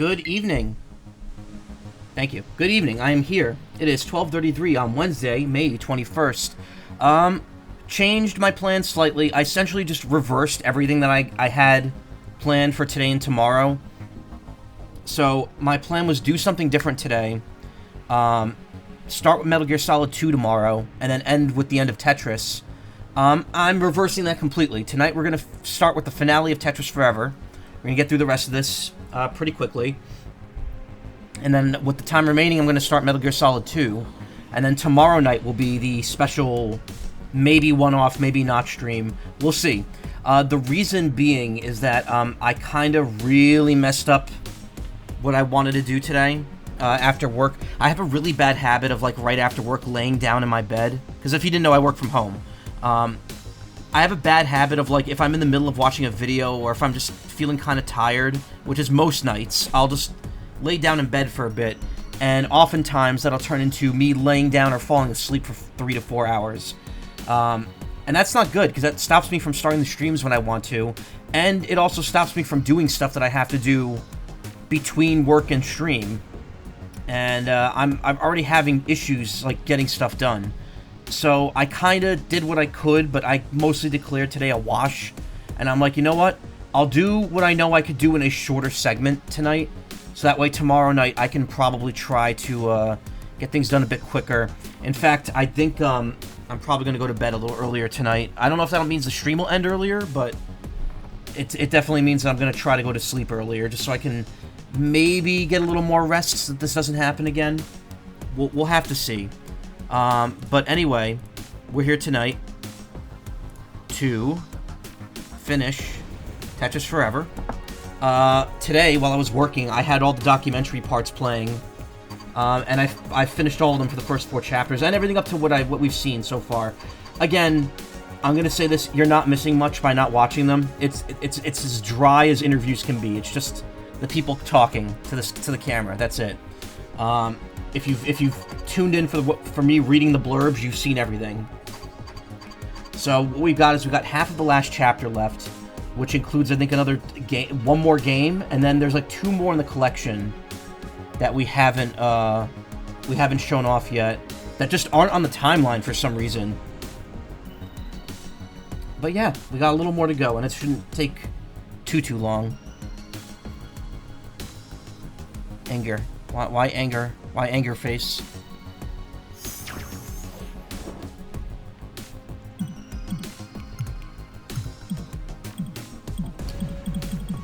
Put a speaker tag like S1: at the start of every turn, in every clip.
S1: Good evening. Thank you. Good evening. I am here. It is 12:33 on Wednesday, May 21st. Changed my plans slightly. I essentially just reversed everything that I had planned for today and tomorrow. So my plan was do something different today. Start with Metal Gear Solid 2 tomorrow, and then end with the end of Tetris. I'm reversing that completely. Tonight we're going to start with the finale of Tetris Forever. We're going to get through the rest of this pretty quickly. And then with the time remaining, I'm going to start Metal Gear Solid 2. And then tomorrow night will be the special, maybe one-off, maybe not stream. We'll see. The reason being is that I kind of really messed up what I wanted to do today after work. I have a really bad habit of, like, right after work laying down in my bed. Because if you didn't know, I work from home. I have a bad habit of, like, if I'm in the middle of watching a video or if I'm just feeling kind of tired, which is most nights, I'll just lay down in bed for a bit, and oftentimes that'll turn into me laying down or falling asleep for 3 to 4 hours. And that's not good, because that stops me from starting the streams when I want to, and it also stops me from doing stuff that I have to do between work and stream. And I'm already having issues, like, getting stuff done. So I kind of did what I could, but I mostly declared today a wash. And I'm like, you know what? I'll do what I know I could do in a shorter segment tonight. So that way tomorrow night I can probably try to get things done a bit quicker. In fact, I think I'm probably going to go to bed a little earlier tonight. I don't know if that means the stream will end earlier, but it definitely means that I'm going to try to go to sleep earlier, just so I can maybe get a little more rest so that this doesn't happen again. We'll have to see. But anyway, we're here tonight to finish Tetris Forever. Today, while I was working, I had all the documentary parts playing, and I finished all of them for the first 4 chapters, and everything up to what we've seen so far. Again, I'm gonna say this: you're not missing much by not watching them. It's as dry as interviews can be. It's just the people talking to the camera. That's it. If you've tuned in for me reading the blurbs, you've seen everything. So what we've got half of the last chapter left, which includes, I think, another game, one more game, and then there's like 2 more in the collection that we haven't shown off yet, that just aren't on the timeline for some reason. But yeah, we got a little more to go, and it shouldn't take too long. Anger. Why anger? Why anger face?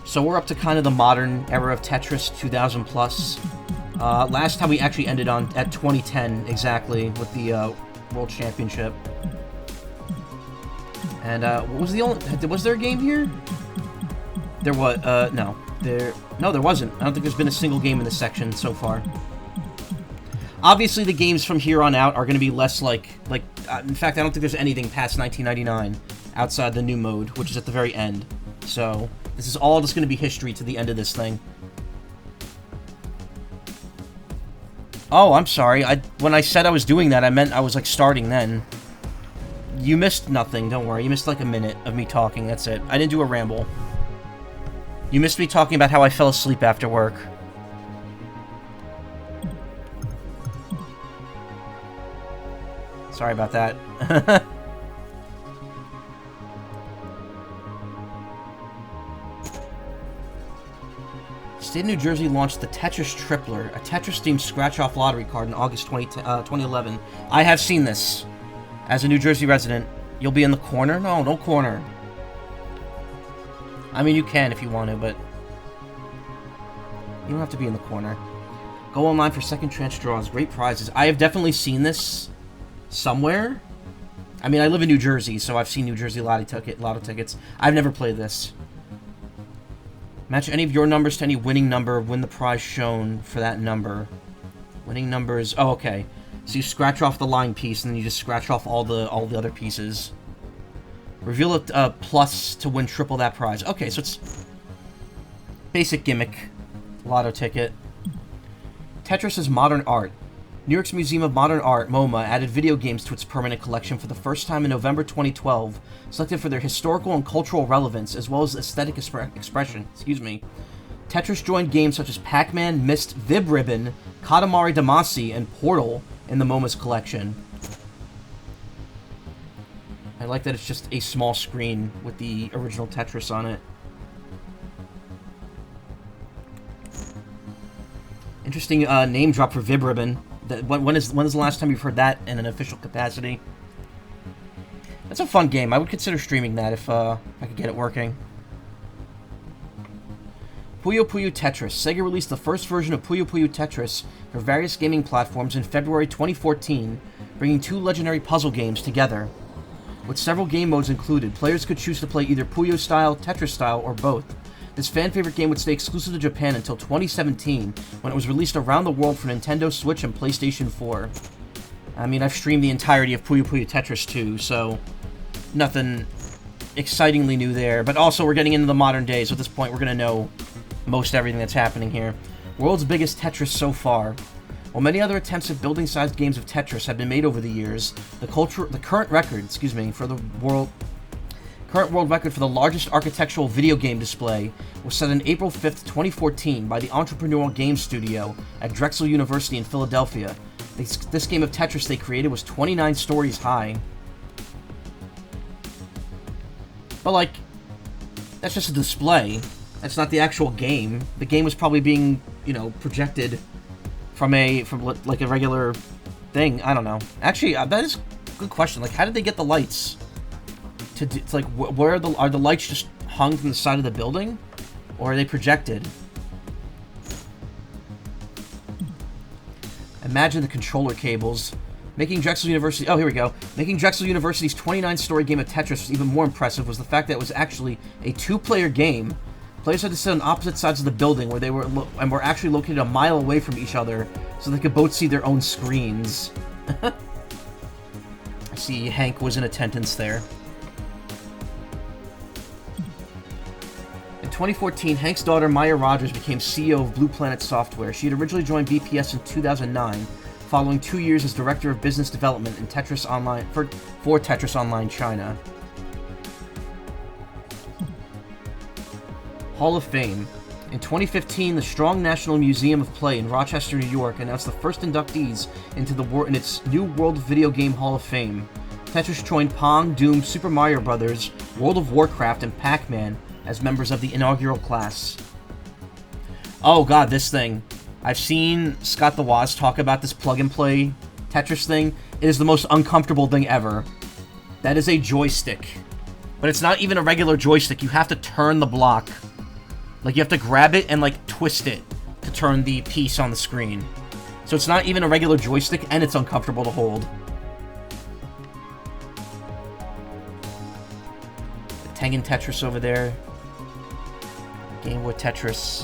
S1: So we're up to kind of the modern era of Tetris, 2000 plus. Last time we actually ended at 2010 exactly with the World Championship. And what was was there a game here? There was no, there wasn't. I don't think there's been a single game in this section so far. Obviously, the games from here on out are going to be less like in fact, I don't think there's anything past 1999 outside the new mode, which is at the very end. So this is all just going to be history to the end of this thing. Oh, I'm sorry. When I said I was doing that, I meant I was, like, starting then. You missed nothing, don't worry. You missed, like, a minute of me talking, that's it. I didn't do a ramble. You missed me talking about how I fell asleep after work. Sorry about that. State of New Jersey launched the Tetris Tripler, a Tetris-themed scratch-off lottery card in August 2011. I have seen this. As a New Jersey resident, you'll be in the corner? No corner. I mean, you can if you want to, but you don't have to be in the corner. Go online for second chance draws. Great prizes. I have definitely seen this somewhere. I mean, I live in New Jersey, so I've seen New Jersey lotto tickets. I've never played this. Match any of your numbers to any winning number. Win the prize shown for that number. Winning numbers. Oh, okay. So you scratch off the line piece, and then you just scratch off all the other pieces. Reveal a plus to win triple that prize. Okay, so it's basic gimmick lotto ticket. Tetris is modern art. New York's Museum of Modern Art, MoMA, added video games to its permanent collection for the first time in November 2012, selected for their historical and cultural relevance, as well as aesthetic expression. Tetris joined games such as Pac-Man, Myst, Vib Ribbon, Katamari Damacy, and Portal in the Momus collection. I like that it's just a small screen with the original Tetris on it. Interesting name drop for Vib Ribbon. When is the last time you've heard that in an official capacity? That's a fun game. I would consider streaming that if I could get it working. Puyo Puyo Tetris. Sega released the first version of Puyo Puyo Tetris for various gaming platforms in February 2014, bringing two legendary puzzle games together. With several game modes included, players could choose to play either Puyo style, Tetris style, or both. This fan-favorite game would stay exclusive to Japan until 2017, when it was released around the world for Nintendo Switch and PlayStation 4. I mean, I've streamed the entirety of Puyo Puyo Tetris 2, so nothing excitingly new there. But also, we're getting into the modern days, so at this point we're going to know most everything that's happening here. World's biggest Tetris so far. While many other attempts at building-sized games of Tetris have been made over the years, the current world record for the largest architectural video game display was set on April 5th, 2014 by the Entrepreneurial Games Studio at Drexel University in Philadelphia. This game of Tetris they created was 29 stories high. But, like, that's just a display. That's not the actual game. The game was probably being, projected from a regular thing. I don't know. Actually, that is a good question. Like, how did they get the lights? It's like, where are the lights just hung from the side of the building, or are they projected? Imagine the controller cables. Making Drexel University... Oh, here we go. Making Drexel University's 29-story game of Tetris even more impressive was the fact that it was actually a two-player game. Players had to sit on opposite sides of the building where they were actually located a mile away from each other, so they could both see their own screens. I see Hank was in attendance there. In 2014, Hank's daughter Maya Rogers became CEO of Blue Planet Software. She had originally joined BPS in 2009, following 2 years as Director of Business Development in Tetris Online for Tetris Online China. Hall of Fame. In 2015, the Strong National Museum of Play in Rochester, New York announced the first inductees in its new World Video Game Hall of Fame. Tetris joined Pong, Doom, Super Mario Bros., World of Warcraft, and Pac-Man as members of the inaugural class. Oh god, this thing. I've seen Scott the Woz talk about this plug-and-play Tetris thing. It is the most uncomfortable thing ever. That is a joystick. But it's not even a regular joystick. You have to turn the block. Like, you have to grab it and, twist it to turn the piece on the screen. So it's not even a regular joystick, and it's uncomfortable to hold. The Tengen Tetris over there. Game Boy Tetris.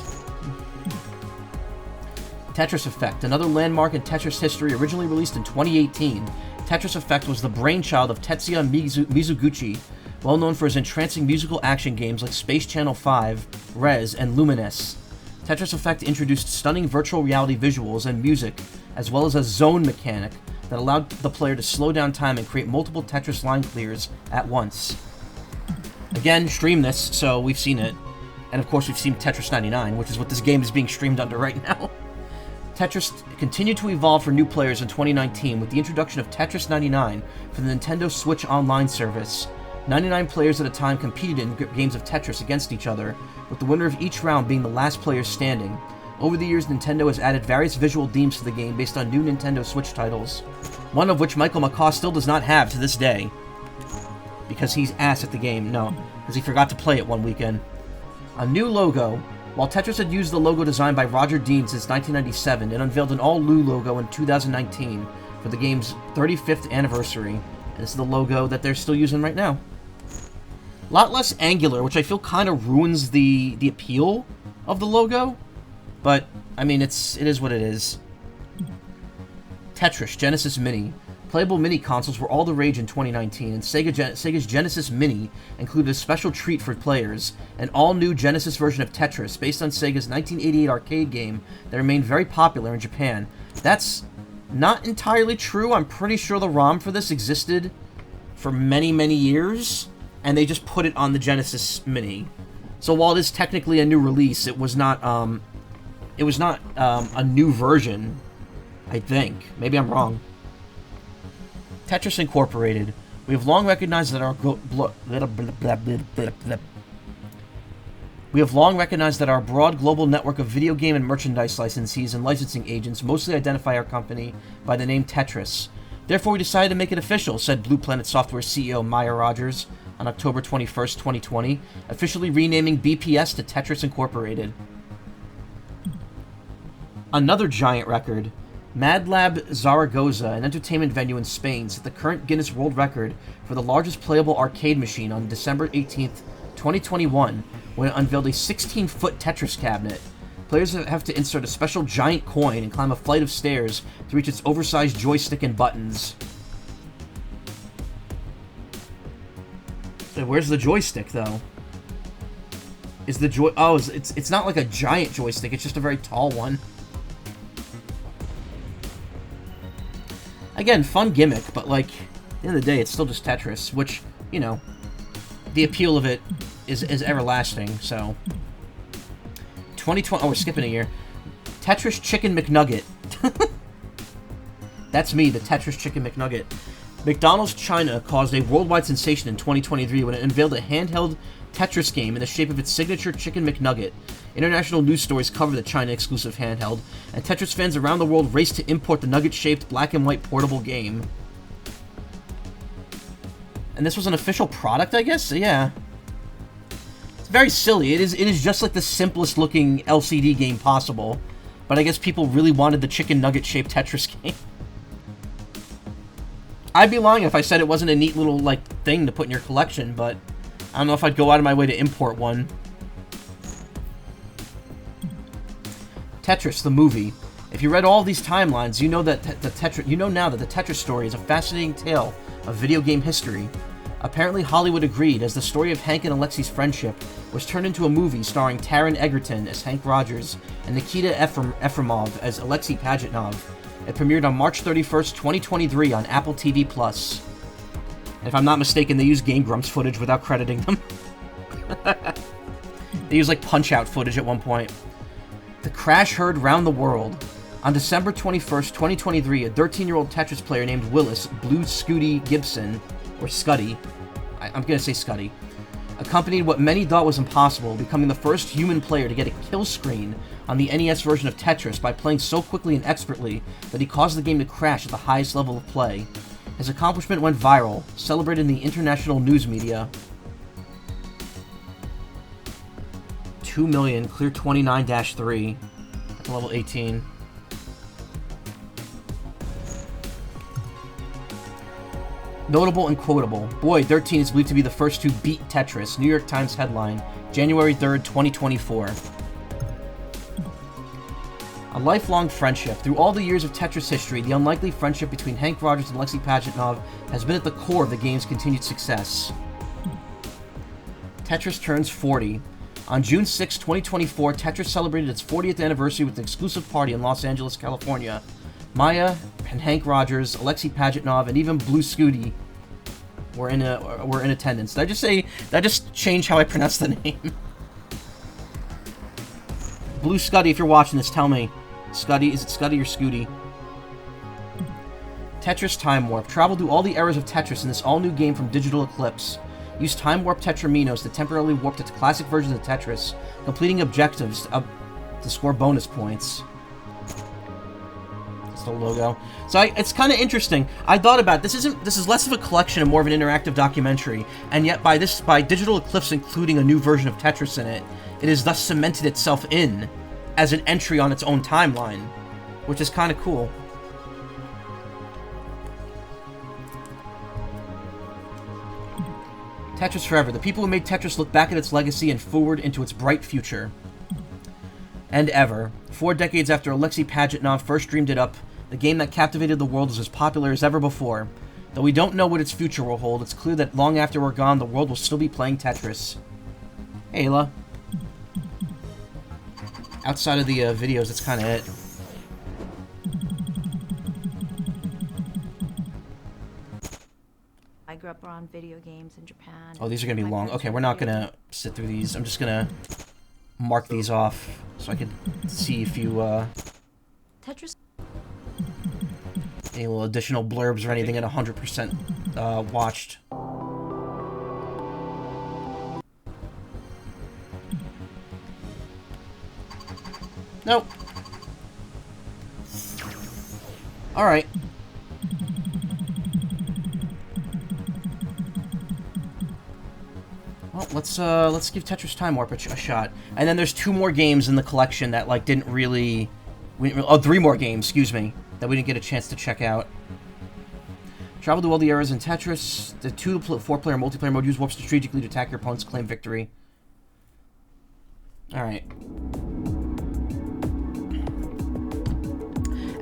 S1: Tetris Effect, another landmark in Tetris history, originally released in 2018. Tetris Effect was the brainchild of Tetsuya Mizuguchi, well known for his entrancing musical action games like Space Channel 5, Rez, and Lumines. Tetris Effect introduced stunning virtual reality visuals and music, as well as a zone mechanic that allowed the player to slow down time and create multiple Tetris line clears at once. Again, stream this, so we've seen it. And of course we've seen Tetris 99, which is what this game is being streamed under right now. Tetris continued to evolve for new players in 2019 with the introduction of Tetris 99 for the Nintendo Switch Online service. 99 players at a time competed in games of Tetris against each other, with the winner of each round being the last player standing. Over the years, Nintendo has added various visual themes to the game based on new Nintendo Switch titles, one of which Michael Macaw still does not have to this day. Because he's ass at the game. No, because he forgot to play it one weekend. A new logo. While Tetris had used the logo designed by Roger Dean since 1997, it unveiled an all-new logo in 2019 for the game's 35th anniversary. And this is the logo that they're still using right now. A lot less angular, which I feel kind of ruins the appeal of the logo. But, I mean, it is what it is. Tetris Genesis Mini. Playable mini consoles were all the rage in 2019, and Sega's Genesis Mini included a special treat for players, an all-new Genesis version of Tetris based on Sega's 1988 arcade game that remained very popular in Japan. That's not entirely true. I'm pretty sure the ROM for this existed for many, many years, and they just put it on the Genesis Mini. So while it is technically a new release, it was not a new version, I think. Maybe I'm wrong. Tetris Incorporated. We have long recognized that our broad global network of video game and merchandise licensees and licensing agents mostly identify our company by the name Tetris. Therefore, we decided to make it official, said Blue Planet Software CEO Maya Rogers on October 21st, 2020, officially renaming BPS to Tetris Incorporated. Another giant record. Mad Lab Zaragoza, an entertainment venue in Spain, set the current Guinness World Record for the largest playable arcade machine on December 18th, 2021, when it unveiled a 16-foot Tetris cabinet. Players have to insert a special giant coin and climb a flight of stairs to reach its oversized joystick and buttons. So where's the joystick, though? Is the it's not like a giant joystick, it's just a very tall one. Again, fun gimmick, but, like, at the end of the day, it's still just Tetris, which, you know, the appeal of it is everlasting, so. 2020, oh, we're skipping a year. Tetris Chicken McNugget. That's me, the Tetris Chicken McNugget. McDonald's China caused a worldwide sensation in 2023 when it unveiled a handheld Tetris game in the shape of its signature Chicken McNugget. International news stories cover the China-exclusive handheld, and Tetris fans around the world raced to import the nugget-shaped black-and-white portable game. And this was an official product, I guess? Yeah. It's very silly. It is just like the simplest-looking LCD game possible, but I guess people really wanted the chicken nugget-shaped Tetris game. I'd be lying if I said it wasn't a neat little, like, thing to put in your collection, but I don't know if I'd go out of my way to import one. Tetris, the movie. If you read all of these timelines, you know that now that the Tetris story is a fascinating tale of video game history. Apparently, Hollywood agreed, as the story of Hank and Alexi's friendship was turned into a movie starring Taron Egerton as Hank Rogers and Nikita Efremov as Alexei Pajitnov. It premiered on March 31st, 2023 on Apple TV+. And if I'm not mistaken, they used Game Grumps footage without crediting them. They used, like, Punch-Out footage at one point. The crash heard round the world. On December 21st, 2023, a 13-year-old Tetris player named Willis Blue Scooty Gibson, or Scuddy, I'm gonna say Scuddy, accompanied what many thought was impossible, becoming the first human player to get a kill screen on the NES version of Tetris by playing so quickly and expertly that he caused the game to crash at the highest level of play. His accomplishment went viral, celebrated in the international news media. 2 million, clear 29-3, at level 18. Notable and quotable. Boy, 13 is believed to be the first to beat Tetris. New York Times headline, January 3rd, 2024. A lifelong friendship. Through all the years of Tetris history, the unlikely friendship between Hank Rogers and Alexei Pajitnov has been at the core of the game's continued success. Tetris turns 40. On June 6, 2024, Tetris celebrated its 40th anniversary with an exclusive party in Los Angeles, California. Maya and Hank Rogers, Alexei Pajitnov, and even Blue Scooty were in attendance. Did I just change how I pronounce the name? Blue Scuddy, if you're watching this, tell me. Scuddy, is it Scuddy or Scooty? Tetris Time Warp. Travel through all the eras of Tetris in this all-new game from Digital Eclipse. Use Time Warp Tetraminos to temporarily warp to classic versions of Tetris, completing objectives to score bonus points. That's the logo. So it's kind of interesting. I thought about this is less of a collection and more of an interactive documentary, and yet by Digital Eclipse including a new version of Tetris in it, it has thus cemented itself in as an entry on its own timeline, which is kind of cool. Tetris Forever. The people who made Tetris look back at its legacy and forward into its bright future. And ever. 4 decades after Alexei Pajitnov first dreamed it up, the game that captivated the world is as popular as ever before. Though we don't know what its future will hold, it's clear that long after we're gone, the world will still be playing Tetris. Hey, Ayla. Outside of the videos, that's kind of it.
S2: grew up around video games in Japan.
S1: Oh, these are going to be long. Okay, we're not going to sit through these. I'm just going to mark these off so I can see if you,
S2: Tetris.
S1: any little additional blurbs or anything at 100% watched. Nope. Alright. Well, let's give Tetris Time Warp a shot. And then there's 2 more games in the collection that, like, didn't really... Oh, 3 more games, excuse me, that we didn't get a chance to check out. Travel to all the eras in Tetris. The 2 to 4-player multiplayer mode. Use warp strategically to attack your opponents, claim victory. Alright.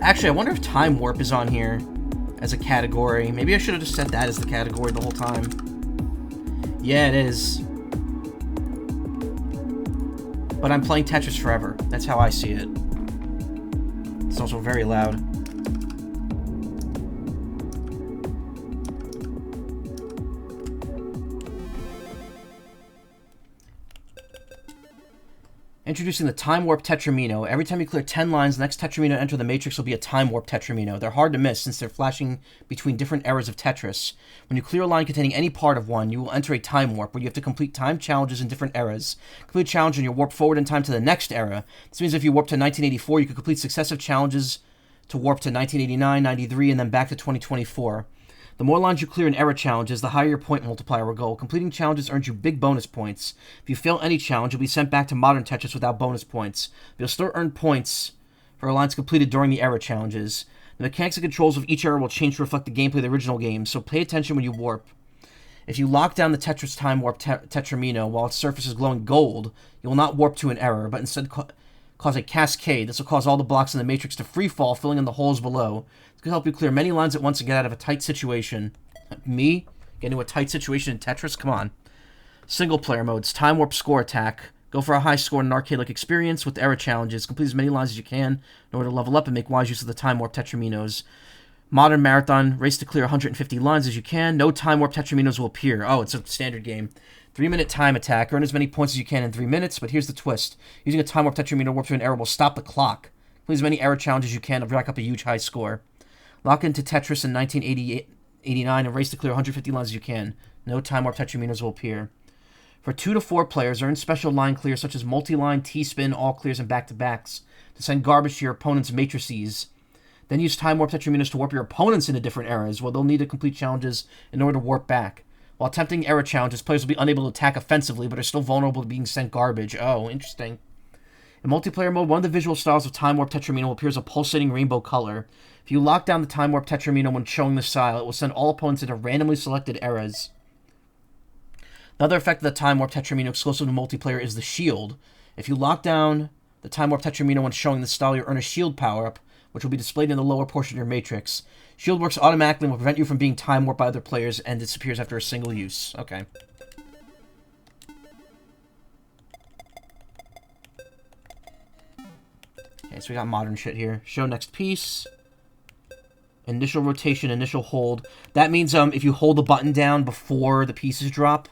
S1: Actually, I wonder if Time Warp is on here as a category. Maybe I should have just set that as the category the whole time. Yeah, it is. But I'm playing Tetris Forever. That's how I see it. It's also very loud. Introducing the Time Warp Tetramino. Every time you clear 10 lines, the next Tetramino to enter the Matrix will be a Time Warp Tetramino. They're hard to miss since they're flashing between different eras of Tetris. When you clear a line containing any part of one, you will enter a Time Warp, where you have to complete time challenges in different eras. Complete a challenge and you'll warp forward in time to the next era. This means if you warp to 1984, you can complete successive challenges to warp to 1989, 93, and then back to 2024. The more lines you clear in era challenges, the higher your point multiplier will go. Completing challenges earns you big bonus points. If you fail any challenge, you'll be sent back to modern Tetris without bonus points. You'll still earn points for lines completed during the era challenges. The mechanics and controls of each era will change to reflect the gameplay of the original game, so pay attention when you warp. If you lock down the Tetris Time Warp Tetramino while its surface is glowing gold, you will not warp to an error, but instead cause a cascade. This will cause all the blocks in the matrix to free fall, filling in the holes below. This can help you clear many lines at once and get out of a tight situation. Me? Get into a tight situation in Tetris? Come on. Single player modes. Time Warp Score Attack. Go for a high score in an arcade-like experience with era challenges. Complete as many lines as you can in order to level up and make wise use of the Time Warp Tetraminos. Modern Marathon. Race to clear 150 lines as you can. No Time Warp Tetraminos will appear. Oh, it's a standard game. 3-minute time attack. Earn as many points as you can in 3 minutes, but here's the twist. Using a Time Warp Tetramino warp to an error will stop the clock. Complete as many error challenges as you can to rack up a huge high score. Lock into Tetris in 1989 and race to clear 150 lines as you can. No Time Warp Tetraminos will appear. For 2 to 4 players, earn special line clears such as multi-line, T-spin, all clears, and back-to-backs to send garbage to your opponent's matrices. Then use Time Warp Tetraminos to warp your opponents into different eras, where they'll need to complete challenges in order to warp back. While attempting era challenges, players will be unable to attack offensively, but are still vulnerable to being sent garbage. Oh, interesting. In multiplayer mode, one of the visual styles of Time Warp Tetramino will appear as a pulsating rainbow color. If you lock down the Time Warp Tetramino when showing the style, it will send all opponents into randomly selected eras. Another effect of the Time Warp Tetramino exclusive to multiplayer is the shield. If you lock down the Time Warp Tetramino when showing the style, you'll earn a shield power-up, which will be displayed in the lower portion of your matrix. Shield works automatically and will prevent you from being time warped by other players and disappears after a single use. Okay. Okay, so we got modern shit here. Show next piece. Initial rotation, initial hold. That means if you hold the button down before the pieces drop,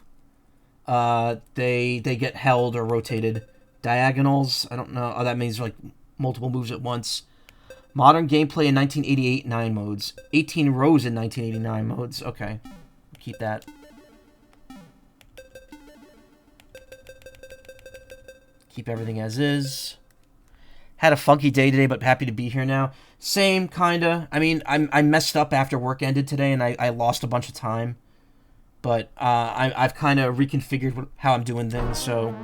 S1: they get held or rotated. Diagonals, I don't know. Oh, that means like multiple moves at once. Modern gameplay in 1988 modes. 18 rows in 1989 modes. Okay. Keep that. Keep everything as is. Had a funky day today, but happy to be here now. Same, kinda. I mean, I messed up after work ended today, and I lost a bunch of time. But I've kind of reconfigured how I'm doing things, so...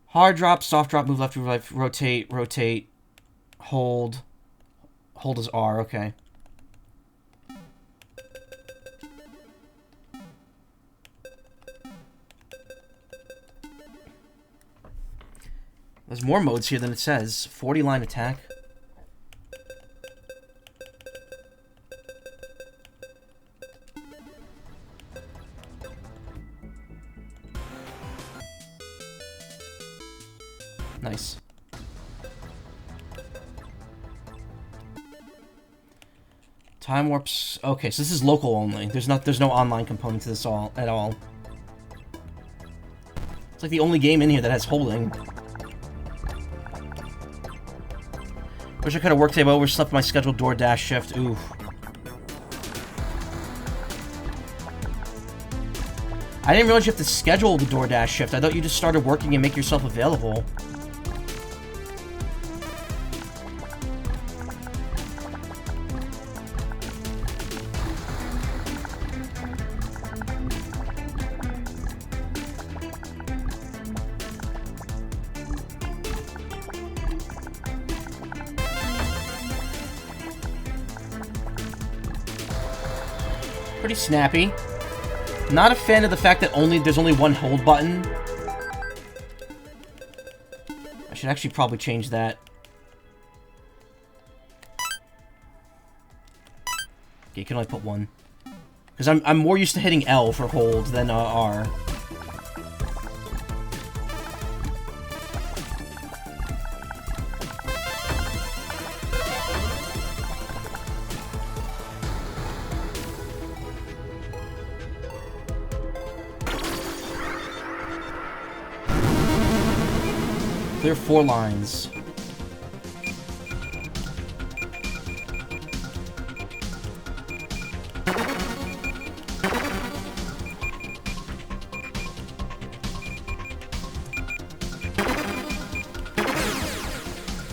S1: Hard drop, soft drop, move left to right, rotate, rotate, hold. Hold is R, okay. There's more modes here than it says. 40-line attack. Nice. Time warps. Okay, so this is local only. There's no online component to this at all. It's like the only game in here that has holding. Wish I could have worked today, but overslept my scheduled DoorDash shift. Oof. I didn't realize you have to schedule the DoorDash shift. I thought you just started working and make yourself available. Pretty snappy. Not a fan of the fact that there's only one hold button. I should actually probably change that. Okay, you can only put one. Because I'm more used to hitting L for hold than R. Clear 4 lines.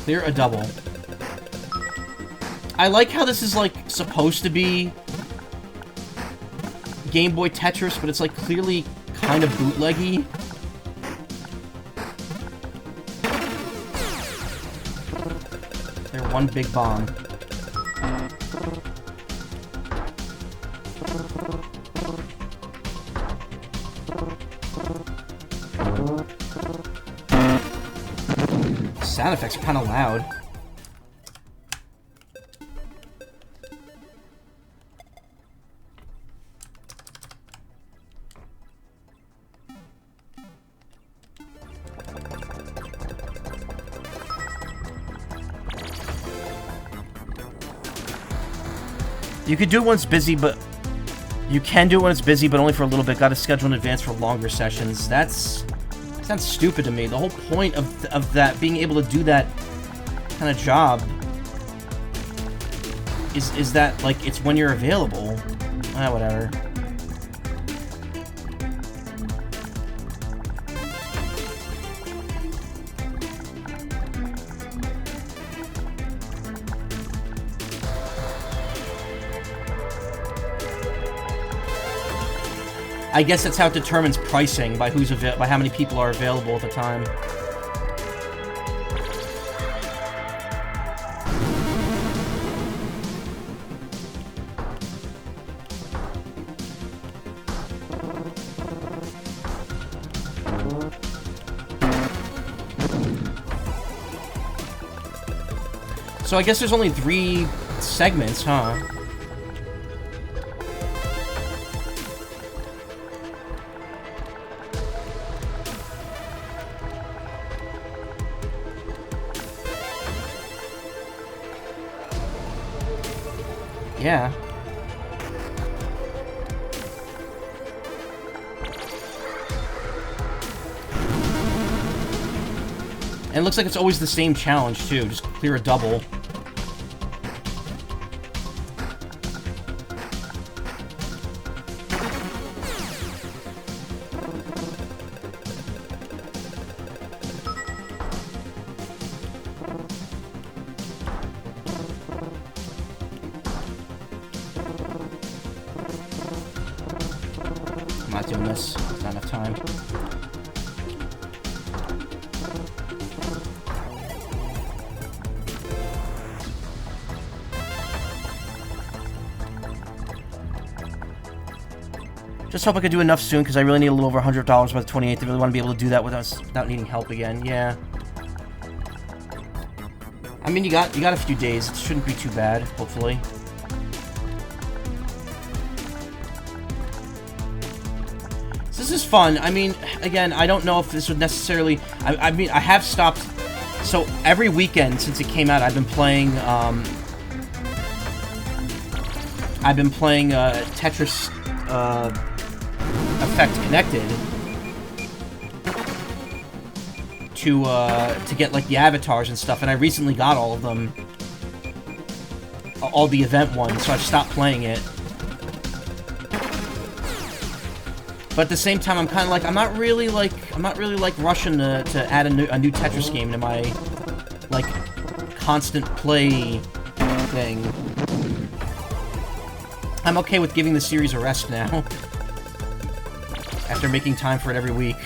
S1: Clear a double. I like how this is, like, supposed to be Game Boy Tetris, but it's, like, clearly kind of bootleggy. One big bomb. Sound effects are kind of loud. You could do it when it's busy, but... You can do it when it's busy, but only for a little bit. Gotta schedule in advance for longer sessions. That sounds stupid to me. The whole point of that, being able to do that kind of job... Is that, like, it's when you're available. Whatever. I guess that's how it determines pricing, by by how many people are available at the time. So I guess there's only 3 segments, huh? Yeah. And it looks like it's always the same challenge, too. Just clear a double. I'm not doing this. There's not enough time. Just hope I could do enough soon, because I really need a little over $100 by the 28th. I really want to be able to do that without needing help again. Yeah. I mean, you got a few days. It shouldn't be too bad, hopefully. So this is fun. I mean, again, I don't know if this would necessarily... I mean, I have stopped... So, every weekend since it came out, I've been playing, I've been playing Tetris Effect Connected to get like the avatars and stuff, and I recently got all of them, all the event ones, so I've stopped playing it. But at the same time, I'm kind of like, I'm not really like rushing to add a new Tetris game to my like constant play thing. I'm okay with giving the series a rest now after making time for it every week.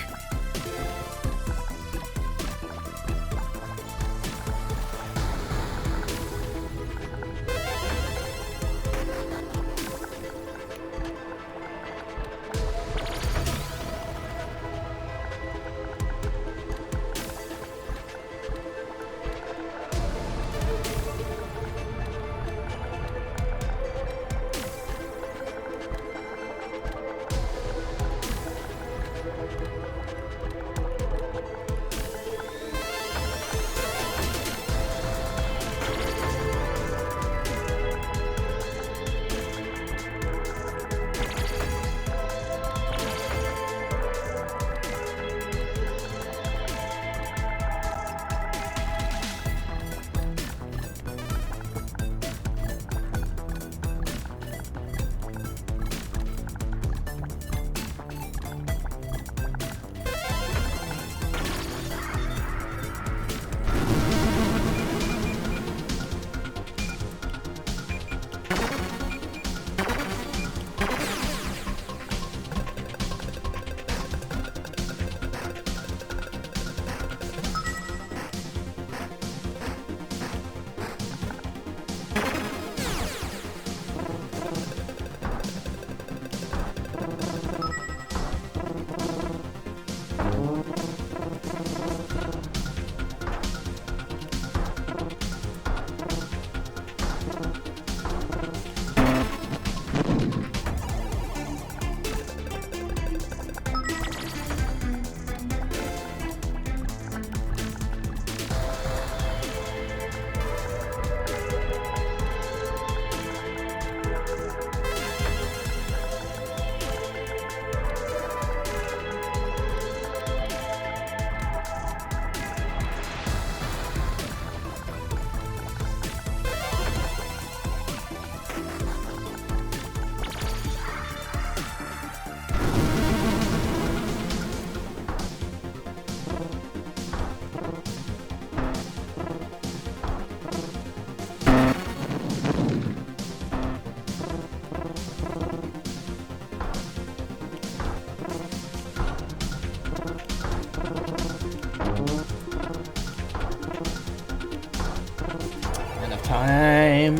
S1: Time.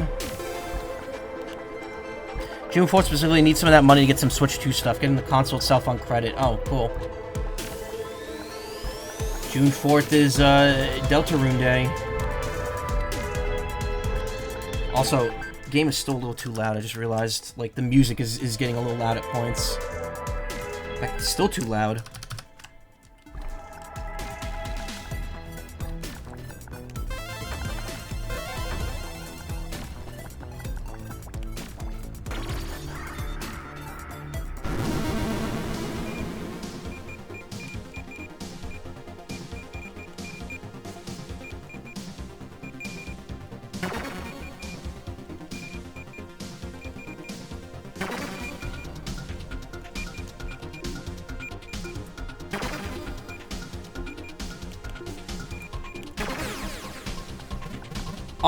S1: June 4th specifically needs some of that money to get some Switch 2 stuff. Getting the console itself on credit. Oh, cool. June 4th is Deltarune Day. Also, the game is still a little too loud. I just realized, like, the music is getting a little loud at points. In fact, it's still too loud.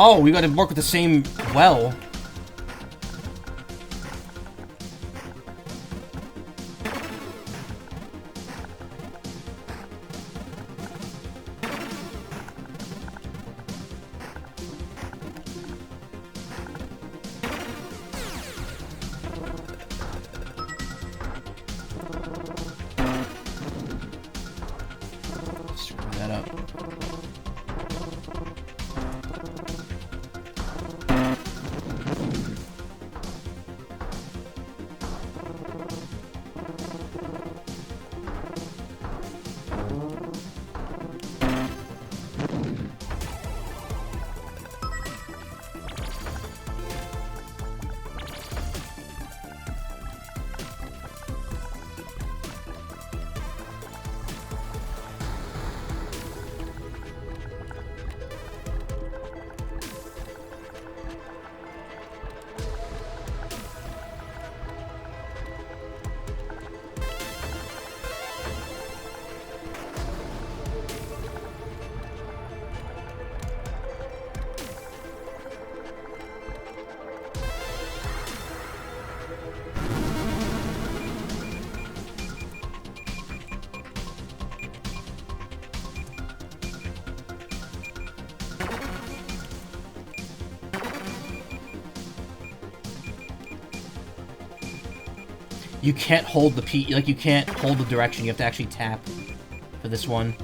S1: Oh, we gotta work with the same well. Screw that up. You can't hold the P, like, you can't hold the direction. You have to actually tap for this one.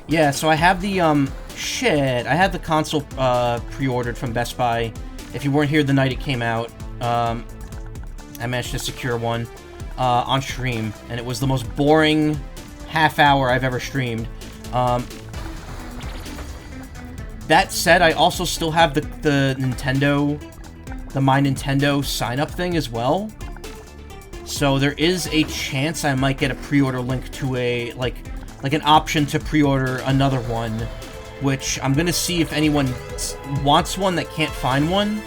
S1: Yeah, so I have the, shit, I had the console, pre-ordered from Best Buy. If you weren't here the night it came out, I managed to secure one, on stream, and it was the most boring half hour I've ever streamed. That said, I also still have the Nintendo, the My Nintendo sign-up thing as well. So there is a chance I might get a pre-order link to a, like an option to pre-order another one, which I'm gonna see if anyone wants one that can't find one.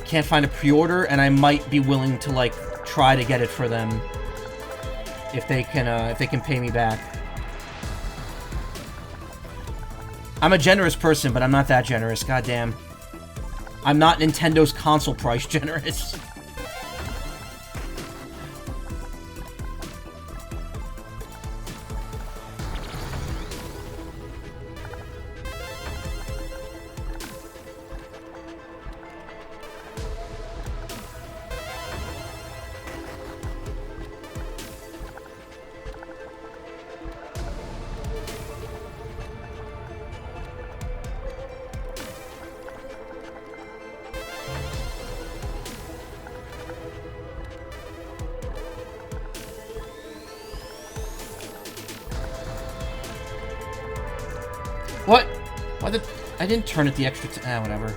S1: Can't find a pre-order, and I might be willing to, like, try to get it for them if they can pay me back. I'm a generous person, but I'm not that generous, goddamn. I'm not Nintendo's console price generous. What? Why did... I didn't turn it the extra whatever.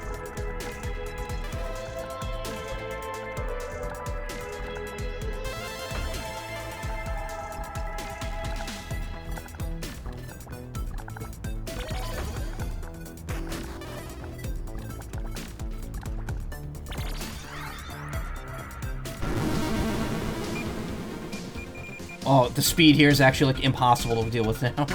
S1: Oh, the speed here is actually, like, impossible to deal with now.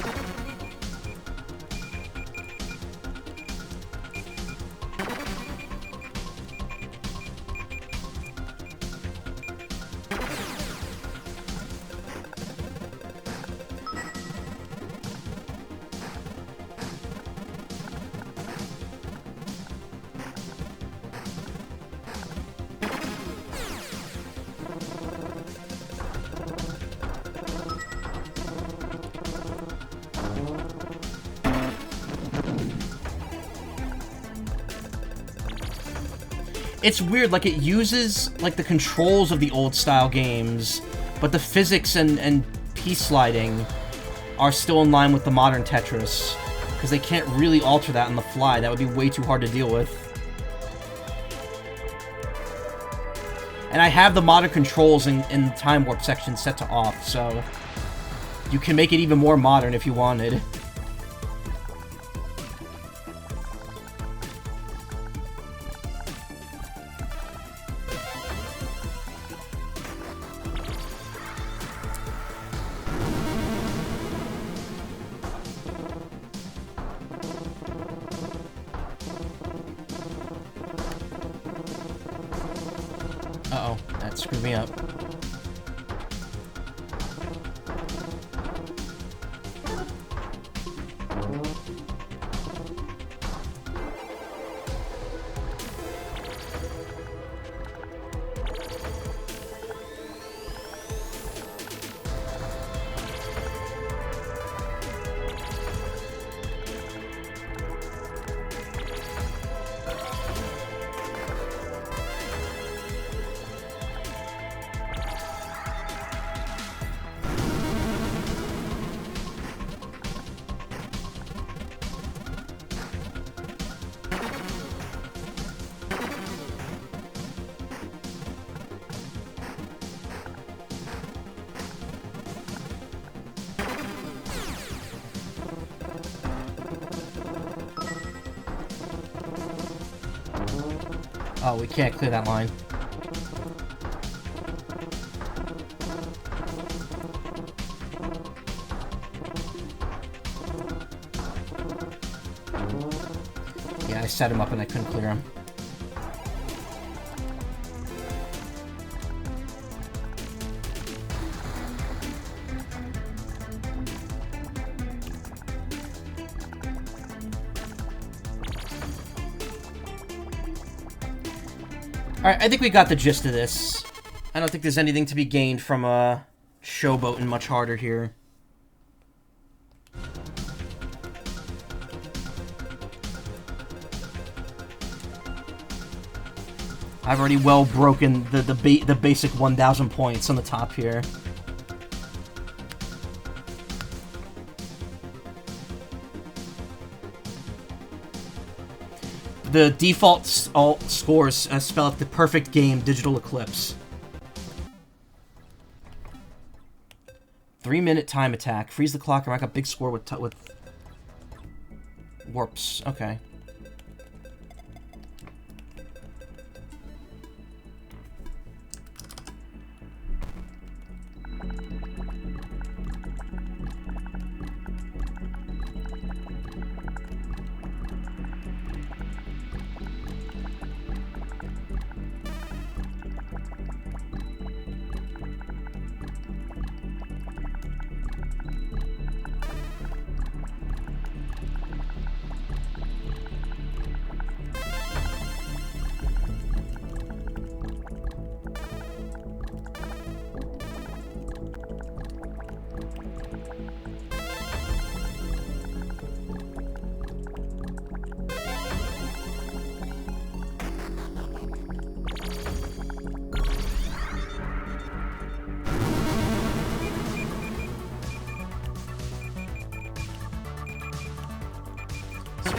S1: It's weird, like, it uses, like, the controls of the old-style games, but the physics and piece sliding are still in line with the modern Tetris, because they can't really alter that on the fly. That would be way too hard to deal with. And I have the modern controls in the Time Warp section set to off, so you can make it even more modern if you wanted. Uh-oh, that screwed me up. Oh, we can't clear that line. set him up and I couldn't clear him. Alright, I think we got the gist of this. I don't think there's anything to be gained from showboating much harder here. I've already well broken the basic 1,000 points on the top here. The default alt scores spell out the perfect game, Digital Eclipse. 3-minute time attack. Freeze the clock and rack up big score with warps. Okay.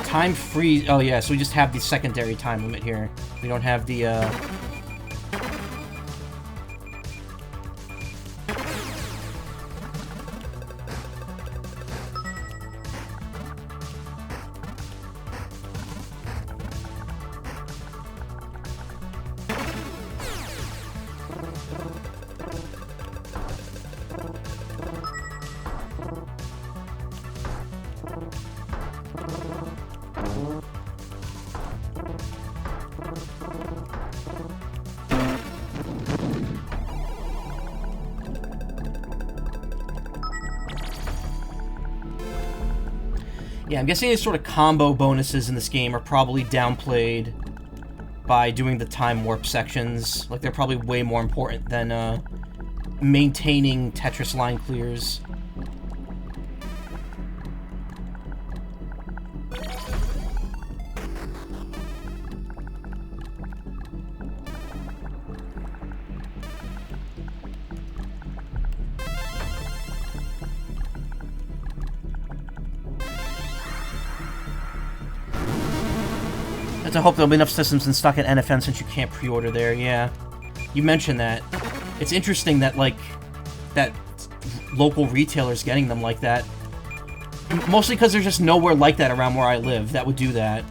S1: Time freeze. Oh yeah, so we just have the secondary time limit here. We don't have the yeah, I'm guessing these sort of combo bonuses in this game are probably downplayed by doing the time warp sections. Like, they're probably way more important than maintaining Tetris line clears. I hope there'll be enough systems in stock at NFN since you can't pre-order there, yeah. You mentioned that. It's interesting that, like, that local retailers getting them like that. Mostly because there's just nowhere like that around where I live that would do that.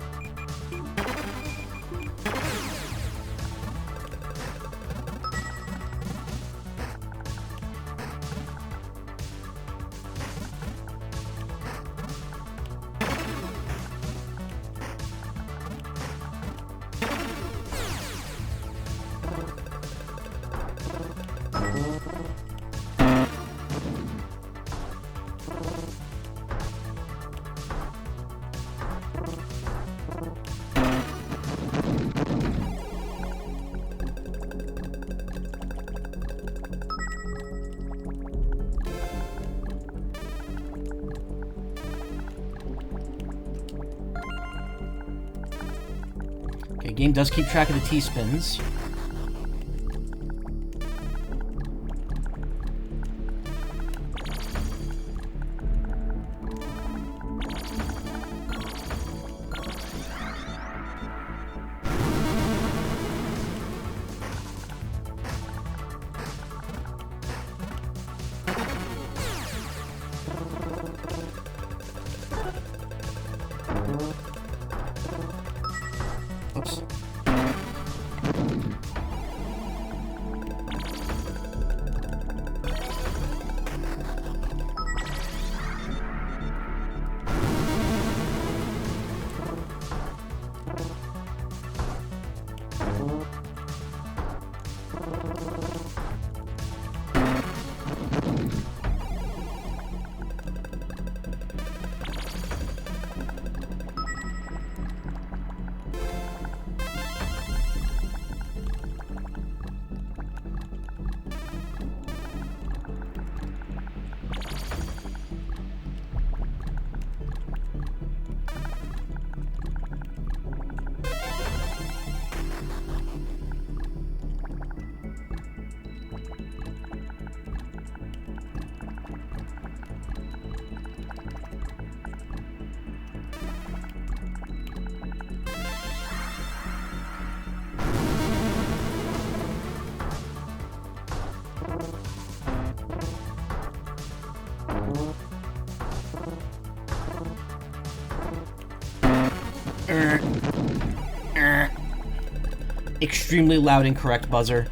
S1: Okay, game does keep track of the T-spins. Oops. Extremely loud incorrect buzzer.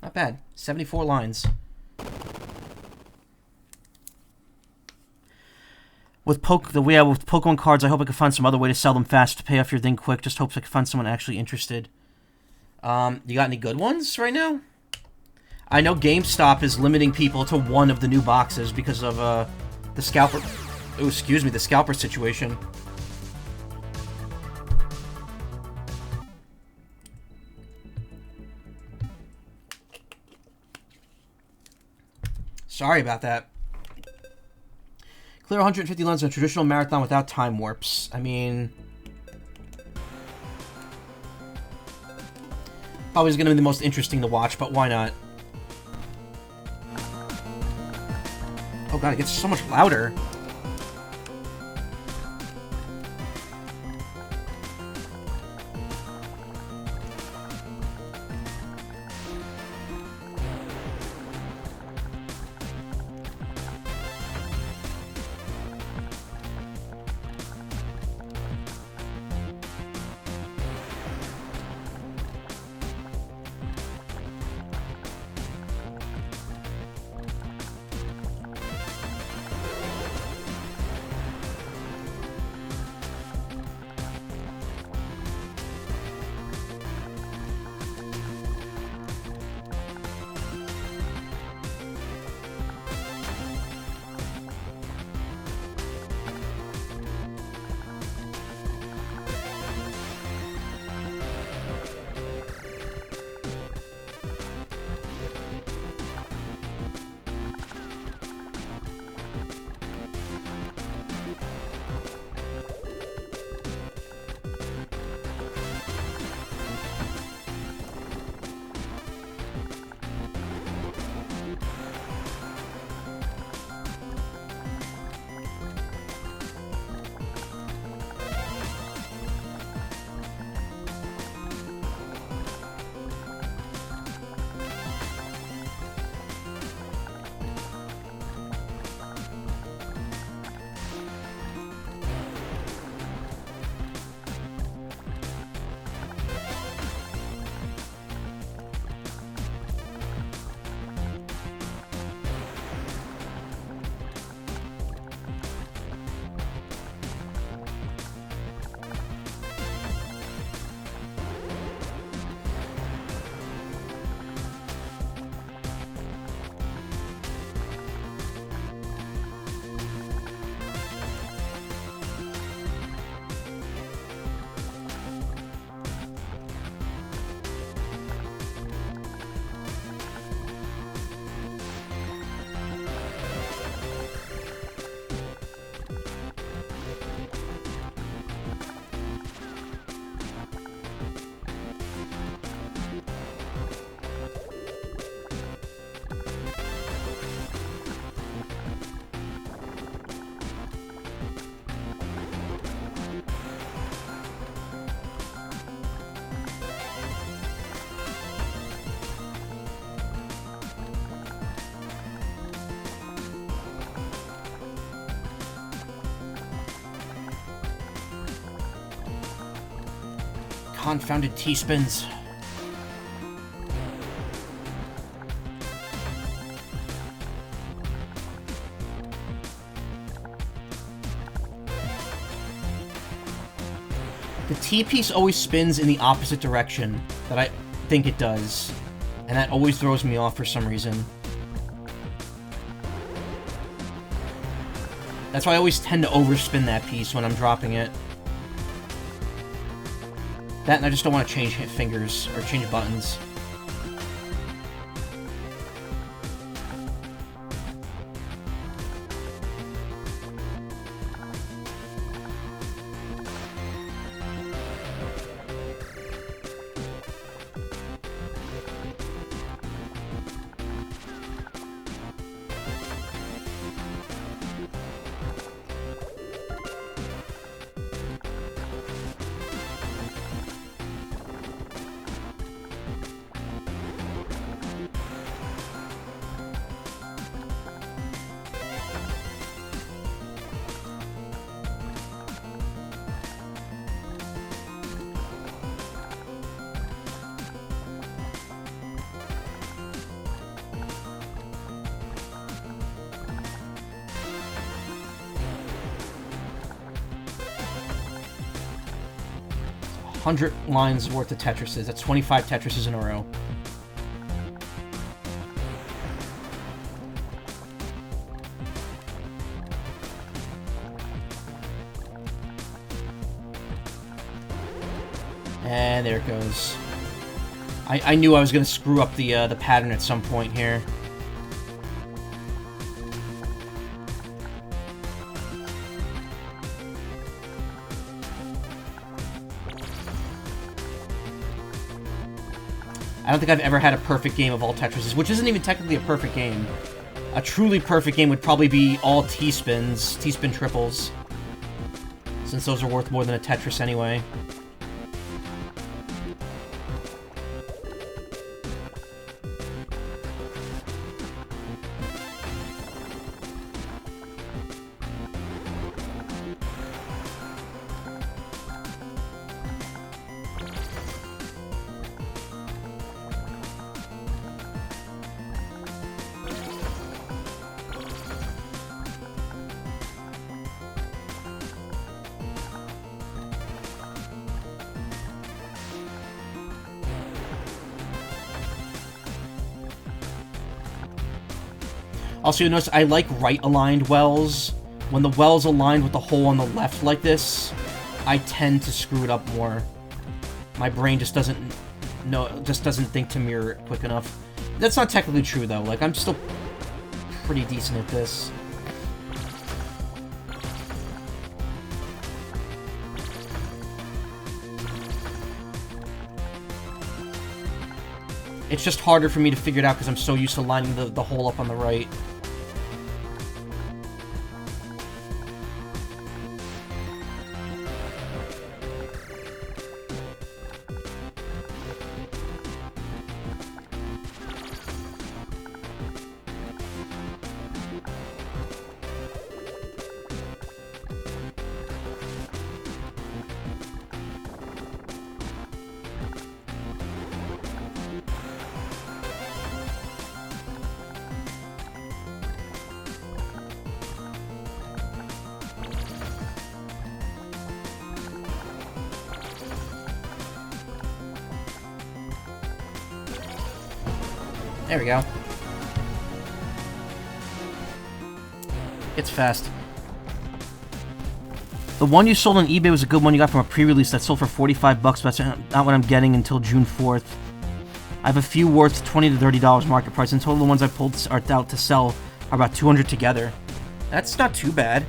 S1: Not bad. 74 lines. With Pokemon cards, I hope I can find some other way to sell them fast to pay off your thing quick. Just hope I can find someone actually interested. You got any good ones right now? I know GameStop is limiting people to one of the new boxes because of the scalper. Oh, excuse me, the scalper situation. Sorry about that. Clear 150 lines on a traditional marathon without time warps. I mean, probably is going to be the most interesting to watch, but why not? Oh god, it gets so much louder. Confounded T-spins. The T-piece always spins in the opposite direction that I think it does. And that always throws me off for some reason. That's why I always tend to overspin that piece when I'm dropping it. That and I just don't want to change fingers or change buttons. $100 lines worth of Tetrises. That's 25 Tetrises in a row. And there it goes. I knew I was going to screw up the pattern at some point here. I don't think I've ever had a perfect game of all Tetrises, which isn't even technically a perfect game. A truly perfect game would probably be all T-spins, T-spin triples, since those are worth more than a Tetris anyway. Also, you'll notice I like right-aligned wells. When the well's aligned with the hole on the left like this, I tend to screw it up more. My brain just doesn't think to mirror it quick enough. That's not technically true, though. Like, I'm still pretty decent at this. It's just harder for me to figure it out because I'm so used to lining the hole up on the right. There we go. It's fast. The one you sold on eBay was a good one you got from a pre-release that sold for $45, but that's not what I'm getting until June 4th. I have a few worth $20 to $30 market price. In total, the ones I pulled are out to sell are about 200 together. That's not too bad.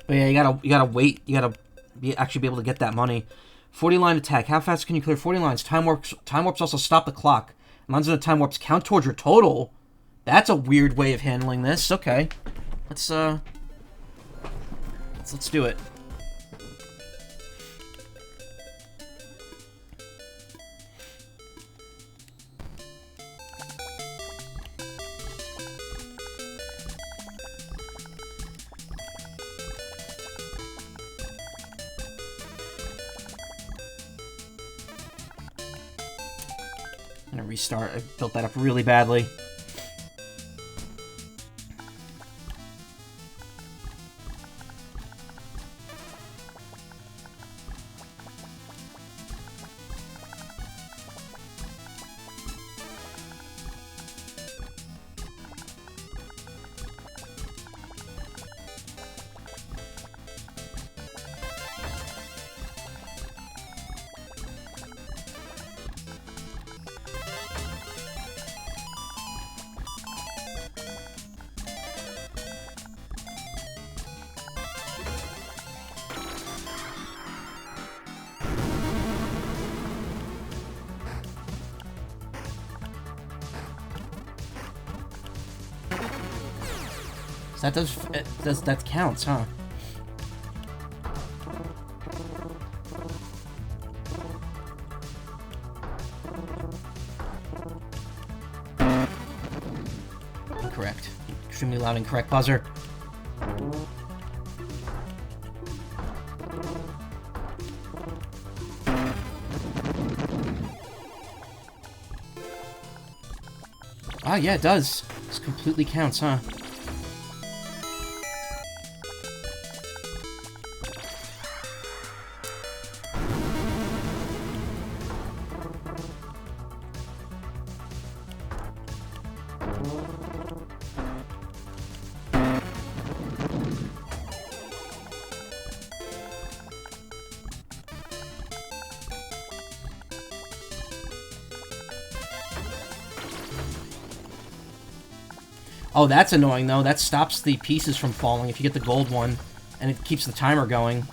S1: But yeah, you gotta wait. You gotta actually be able to get that money. 40-line attack. How fast can you clear 40 lines? Time warps also stop the clock. Lines in the time warps count towards your total. That's a weird way of handling this. Okay, let's do it. gonna restart. I built that up really badly. That counts, huh? Incorrect. Extremely loud incorrect buzzer. Ah, yeah, it does. This completely counts, huh? Oh, that's annoying, though. That stops the pieces from falling if you get the gold one, and it keeps the timer going.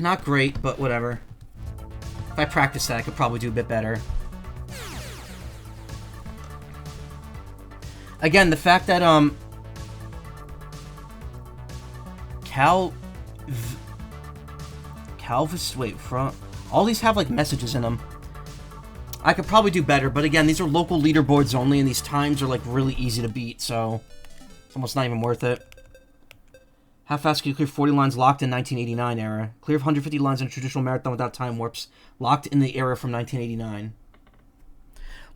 S1: Not great, but whatever. If I practice that, I could probably do a bit better. Again, the fact that, all these have, like, messages in them. I could probably do better, but again, these are local leaderboards only, and these times are, like, really easy to beat, so it's almost not even worth it. How fast can you clear 40 lines locked in 1989 era? Clear 150 lines in a traditional marathon without time warps. Locked in the era from 1989.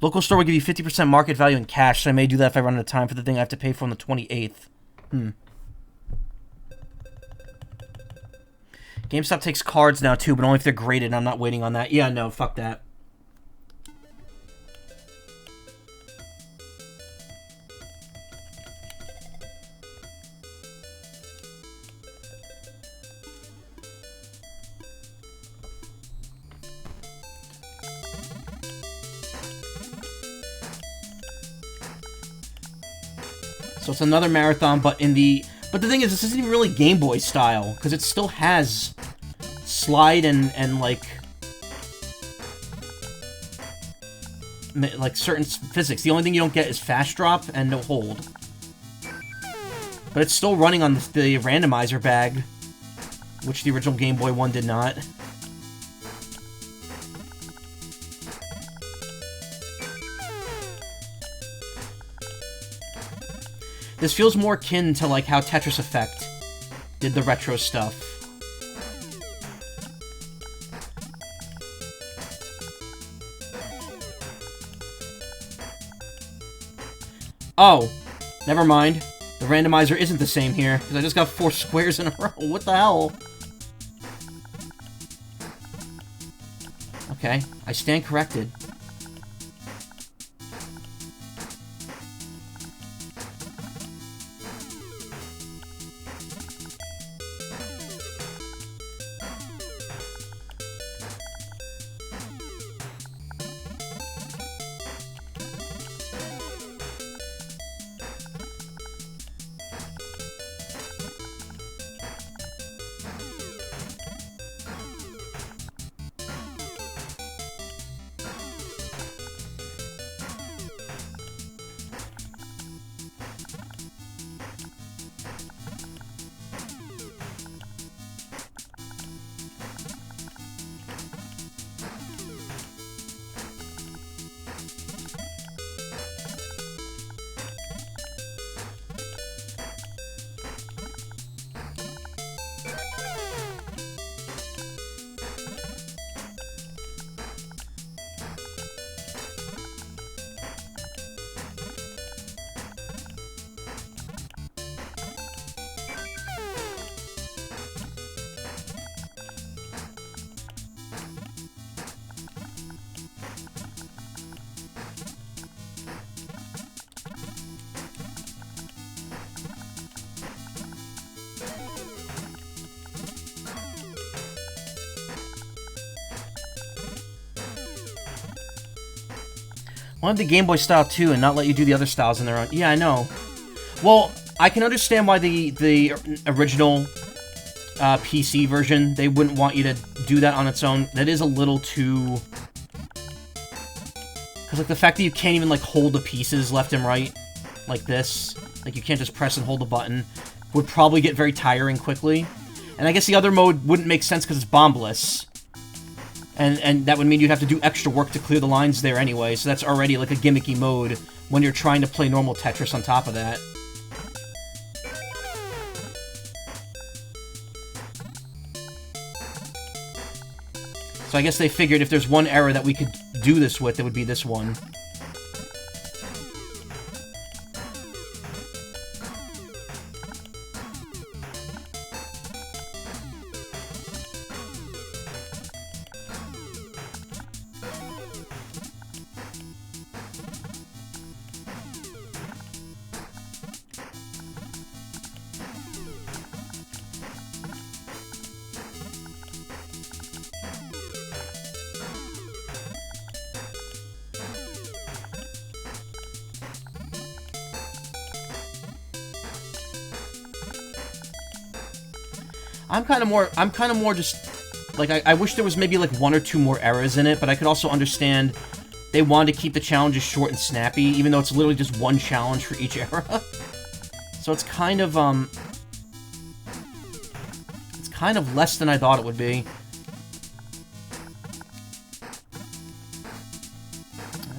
S1: Local store will give you 50% market value in cash, so I may do that if I run out of time for the thing I have to pay for on the 28th. GameStop takes cards now, too, but only if they're graded, and I'm not waiting on that. Yeah, no, fuck that. So it's another marathon, but in the... But the thing is, this isn't even really Game Boy style, because it still has slide and like certain physics. The only thing you don't get is fast drop and no hold. But it's still running on the randomizer bag, which the original Game Boy one did not. This feels more akin to, like, how Tetris Effect did the retro stuff. Oh, never mind. The randomizer isn't the same here, because I just got 4 squares in a row. What the hell? Okay, I stand corrected. wanted the Game Boy style too, and not let you do the other styles on their own. Yeah, I know. Well, I can understand why the original PC version, they wouldn't want you to do that on its own. That is a little too... Because, like, the fact that you can't even, like, hold the pieces left and right, like this, like, you can't just press and hold the button, would probably get very tiring quickly. And I guess the other mode wouldn't make sense because it's bombless. And that would mean you'd have to do extra work to clear the lines there anyway, so that's already, like, a gimmicky mode when you're trying to play normal Tetris on top of that. So I guess they figured if there's one error that we could do this with, it would be this one. I'm kind of more just, like, I wish there was maybe, like, one or two more errors in it, but I could also understand they wanted to keep the challenges short and snappy, even though it's literally just one challenge for each era. So it's kind of less than I thought it would be.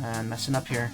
S1: I'm messing up here.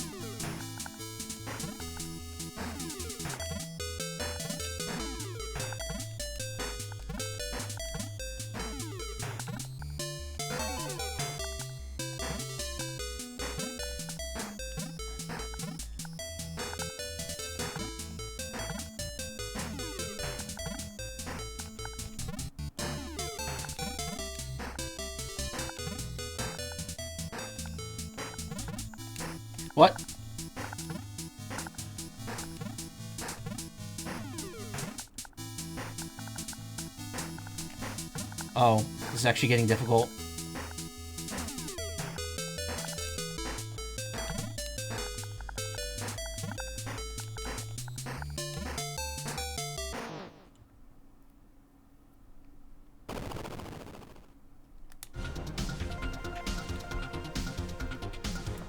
S1: What? Oh, this is actually getting difficult.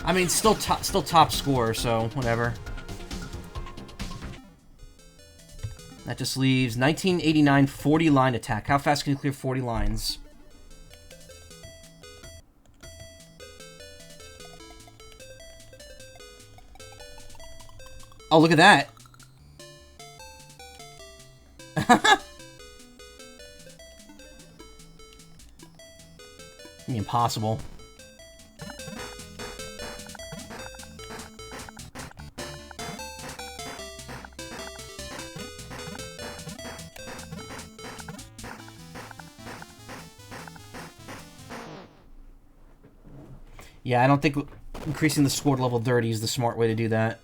S1: I mean, still top score, so whatever. That just leaves 1989 40 line attack. How fast can you clear 40 lines? Oh, look at that. Impossible. Yeah, I don't think increasing the score to level 30 is the smart way to do that.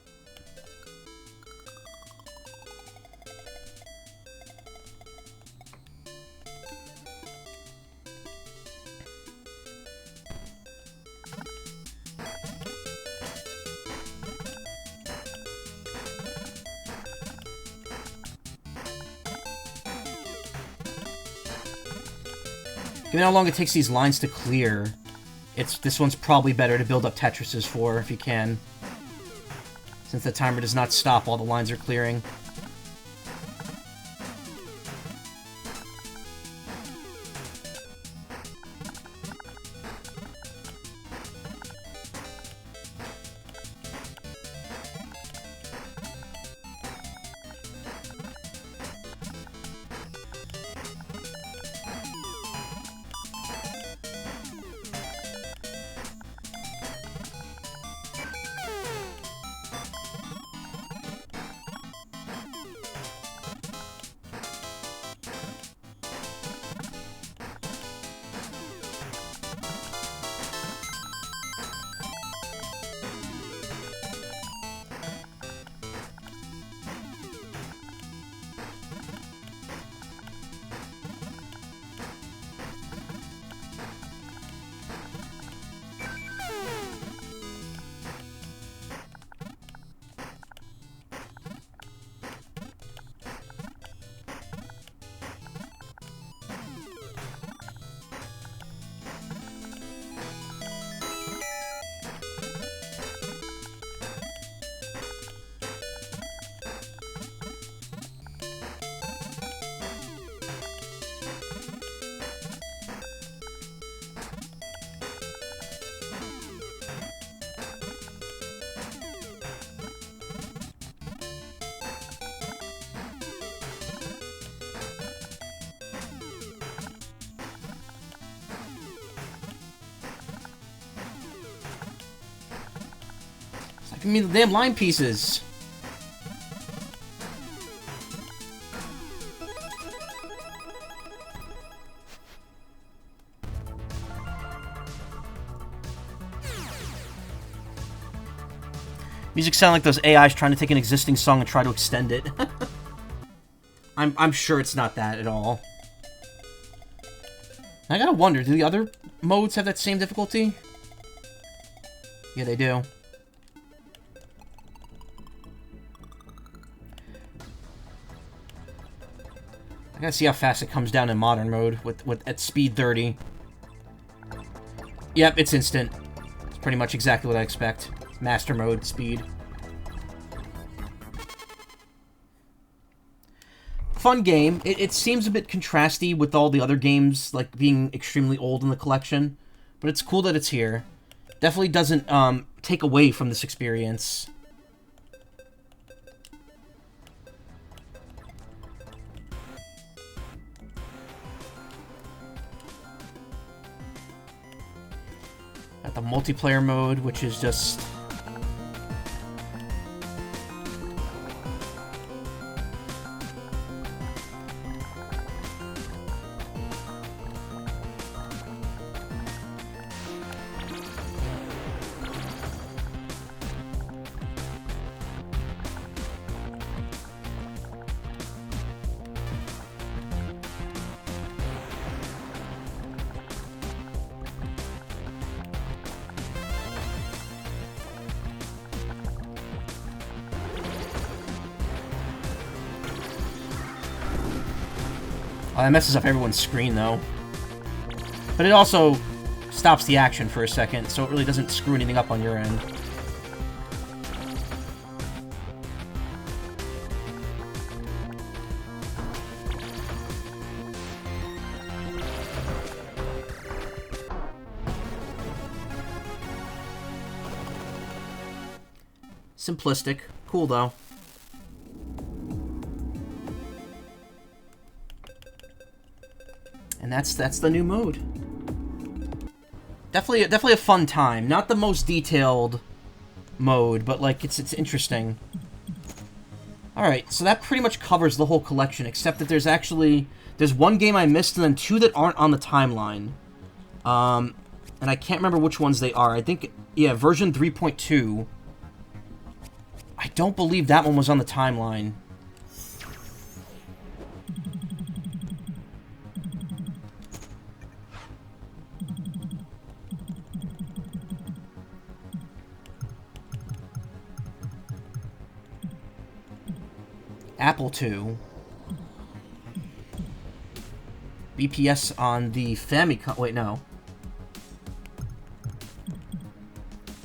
S1: Given how long it takes these lines to clear, this one's probably better to build up Tetrises for, if you can. Since the timer does not stop while the lines are clearing. Give me the damn line pieces. Music sound like those AIs trying to take an existing song and try to extend it. I'm sure it's not that at all. I gotta wonder, do the other modes have that same difficulty? Yeah, they do. I gotta see how fast it comes down in modern mode with at speed 30. Yep, it's instant. It's pretty much exactly what I expect. Master mode speed. Fun game. It seems a bit contrasty with all the other games, like being extremely old in the collection, but it's cool that it's here. Definitely doesn't take away from this experience. Got the multiplayer mode, which is just... Oh, that messes up everyone's screen, though. But it also stops the action for a second, so it really doesn't screw anything up on your end. Simplistic. Cool, though. And that's the new mode. Definitely a fun time. Not the most detailed mode, but like it's interesting. Alright, so that pretty much covers the whole collection, except that there's one game I missed and then two that aren't on the timeline. And I can't remember which ones they are. I think, yeah, version 3.2. I don't believe that one was on the timeline. Apple II. BPS on the Famicom. Wait, no.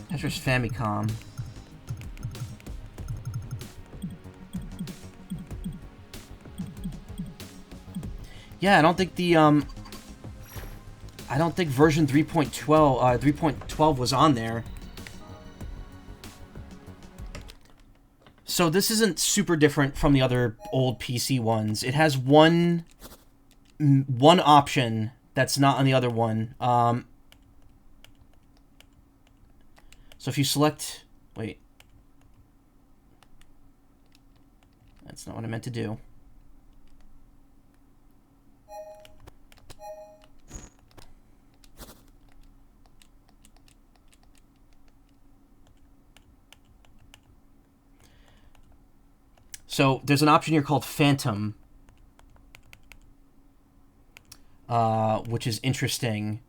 S1: Tetris Famicom. Yeah, I don't think the I don't think version 3.12 was on there. So this isn't super different from the other old PC ones. It has one option that's not on the other one. So if you select... Wait. That's not what I meant to do. So there's an option here called Phantom, which is interesting.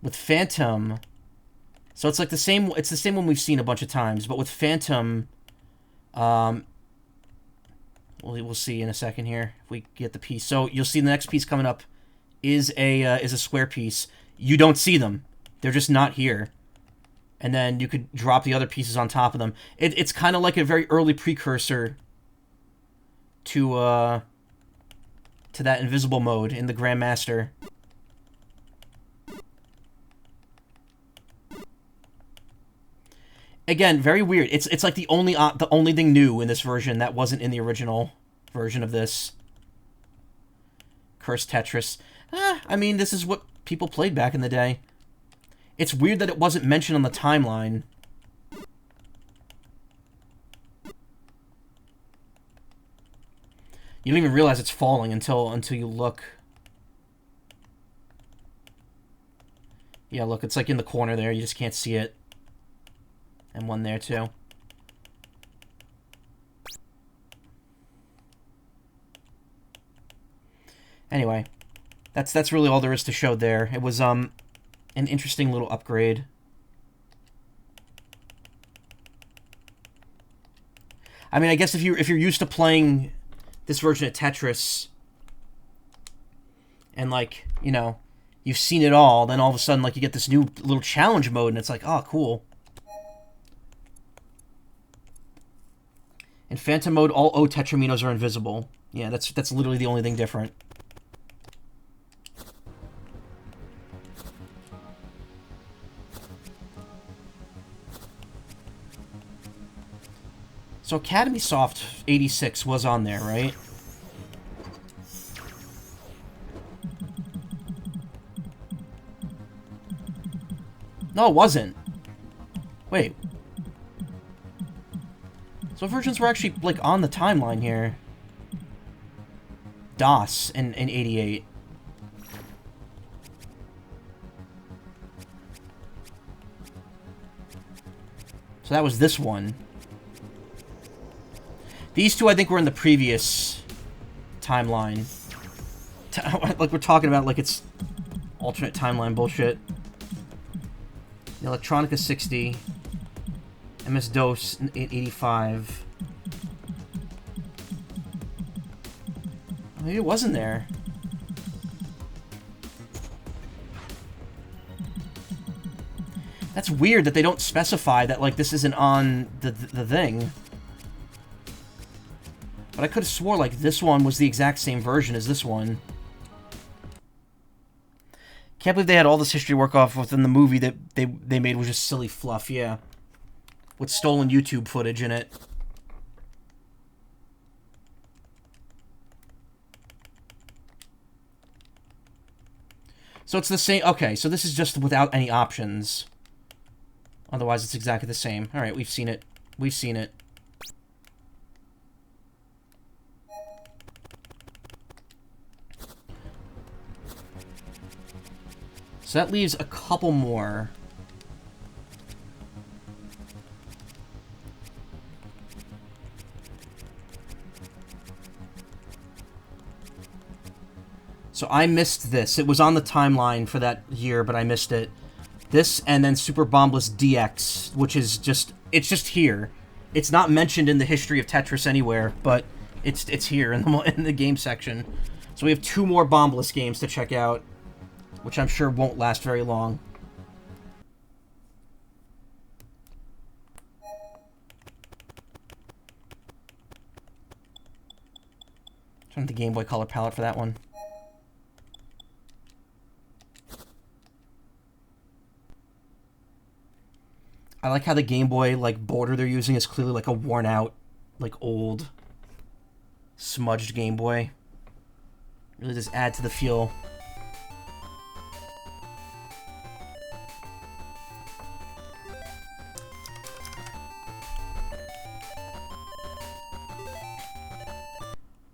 S1: With Phantom, so it's like the same. It's the same one we've seen a bunch of times, but with Phantom, we'll see in a second here if we get the piece. So you'll see the next piece coming up is a square piece. You don't see them; they're just not here. And then you could drop the other pieces on top of them. It's kind of like a very early precursor to that invisible mode in the Grandmaster. Again, very weird. It's like the only thing new in this version that wasn't in the original version of this. Cursed Tetris. I mean, this is what people played back in the day. It's weird that it wasn't mentioned on the timeline. You don't even realize it's falling until you look. Yeah, look, it's like in the corner there. You just can't see it. And one there, too. Anyway, that's really all there is to show there. It was an interesting little upgrade. I mean, I guess if you're used to playing this version of Tetris and, like, you know, you've seen it all, then all of a sudden, like, you get this new little challenge mode and it's like, oh, cool. In Phantom mode, all O Tetraminos are invisible. Yeah, that's literally the only thing different. So Academy Soft 86 was on there, right? No, it wasn't. Wait. So versions were actually, like, on the timeline here. DOS in 88. So that was this one. These two, I think, were in the previous timeline. Like, we're talking about, like, it's alternate timeline bullshit. The Electronica 60. MS-DOS 85. Maybe it wasn't there. That's weird that they don't specify that, like, this isn't on the thing. But I could have swore, like, this one was the exact same version as this one. Can't believe they had all this history work off within the movie that they made was just silly fluff, yeah. With stolen YouTube footage in it. So it's the same... Okay, so this is just without any options. Otherwise, it's exactly the same. Alright, we've seen it. We've seen it. So that leaves a couple more. So I missed this. It was on the timeline for that year, but I missed it. This and then Super Bombless DX, which is just... It's just here. It's not mentioned in the history of Tetris anywhere, but it's here in the game section. So we have 2 more Bombless games to check out, which I'm sure won't last very long. Turn the Game Boy Color palette for that one. I like how the Game Boy, like, border they're using is clearly like a worn out, like, old, smudged Game Boy. Really just add to the feel.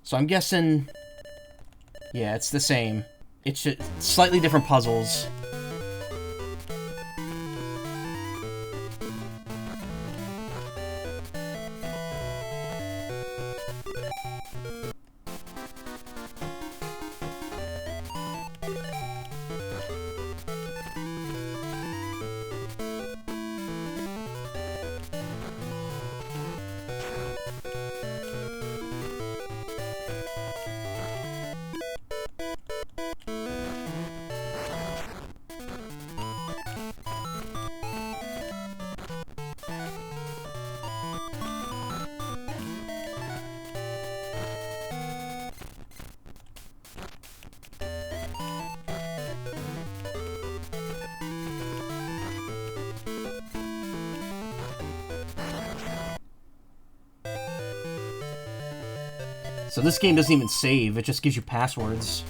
S1: So I'm guessing... Yeah, it's the same. It's just slightly different puzzles. So this game doesn't even save, it just gives you passwords.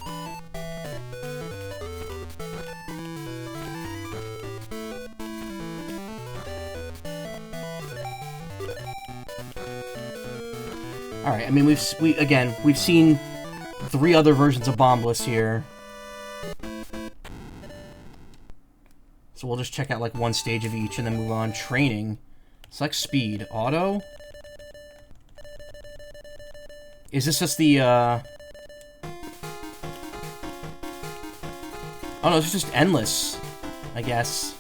S1: Alright, I mean, we've seen 3 other versions of Bombless here. So we'll just check out, like, 1 stage of each and then move on. Training. Select speed. Auto? Is this just the, Oh no, it's just endless, I guess.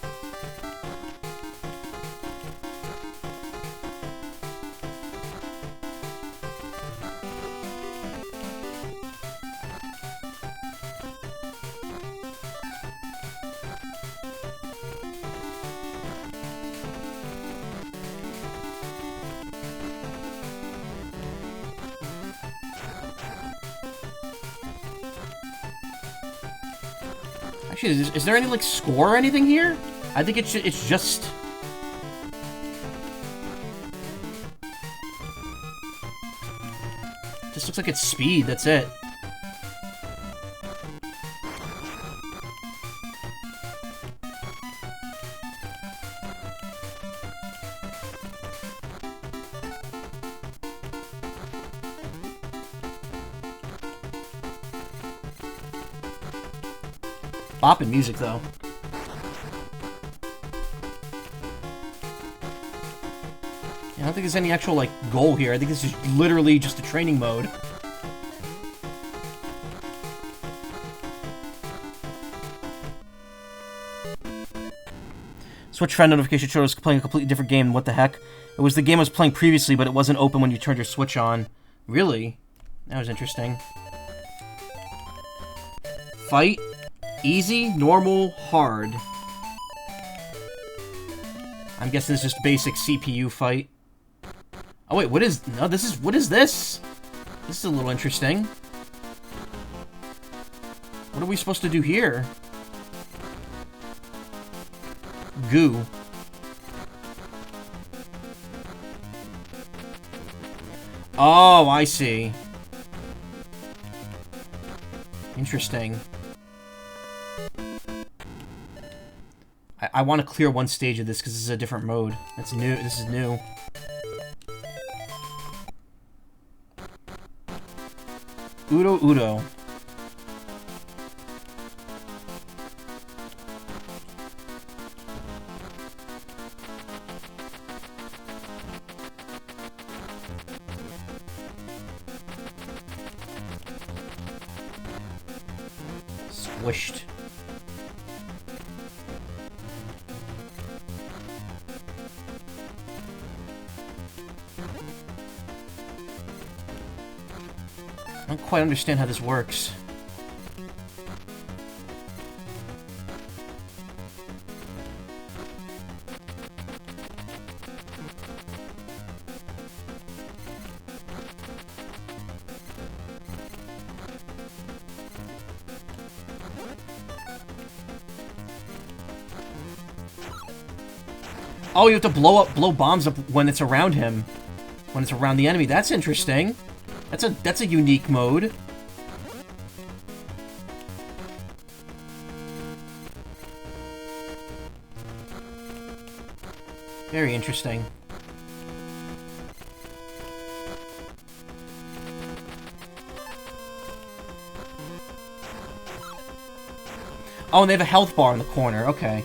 S1: Actually, is there any, like, score or anything here? I think it's just... Just looks like it's speed, that's it. Bopping music, though. Yeah, I don't think there's any actual, like, goal here. I think this is literally just a training mode. Switch friend notification showed us playing a completely different game. What the heck? It was the game I was playing previously, but it wasn't open when you turned your Switch on. Really? That was interesting. Fight. Easy, normal, hard. I'm guessing it's just basic CPU fight. Oh wait, what is... No, this is... What is this? This is a little interesting. What are we supposed to do here? Goo. Oh, I see. Interesting. I want to clear 1 stage of this because this is a different mode. That's new. This is new. Udo Udo. Squished. I don't quite understand how this works. Oh, you have to blow bombs up when it's around him. When it's around the enemy. That's interesting. That's a unique mode. Very interesting. Oh, and they have a health bar in the corner. Okay.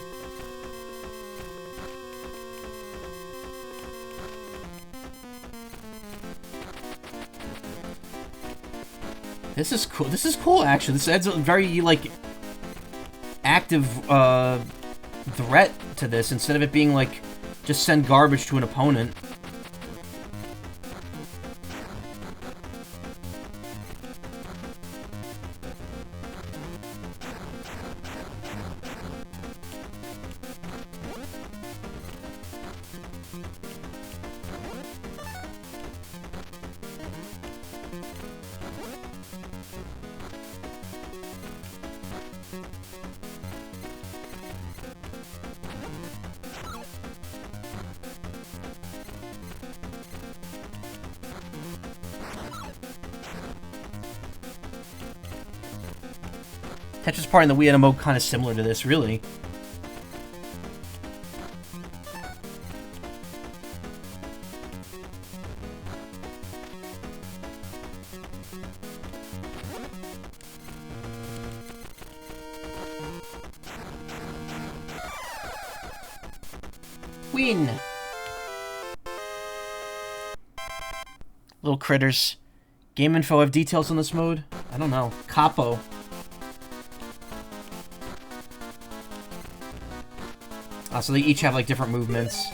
S1: This is cool. This is cool, actually. This adds a very, like, active, threat to this, instead of it being, like, just send garbage to an opponent. Tetris Party in the Wii mode kind of similar to this, really. Win! Little critters. Game info have details on this mode? I don't know. Capo. So they each have, like, different movements.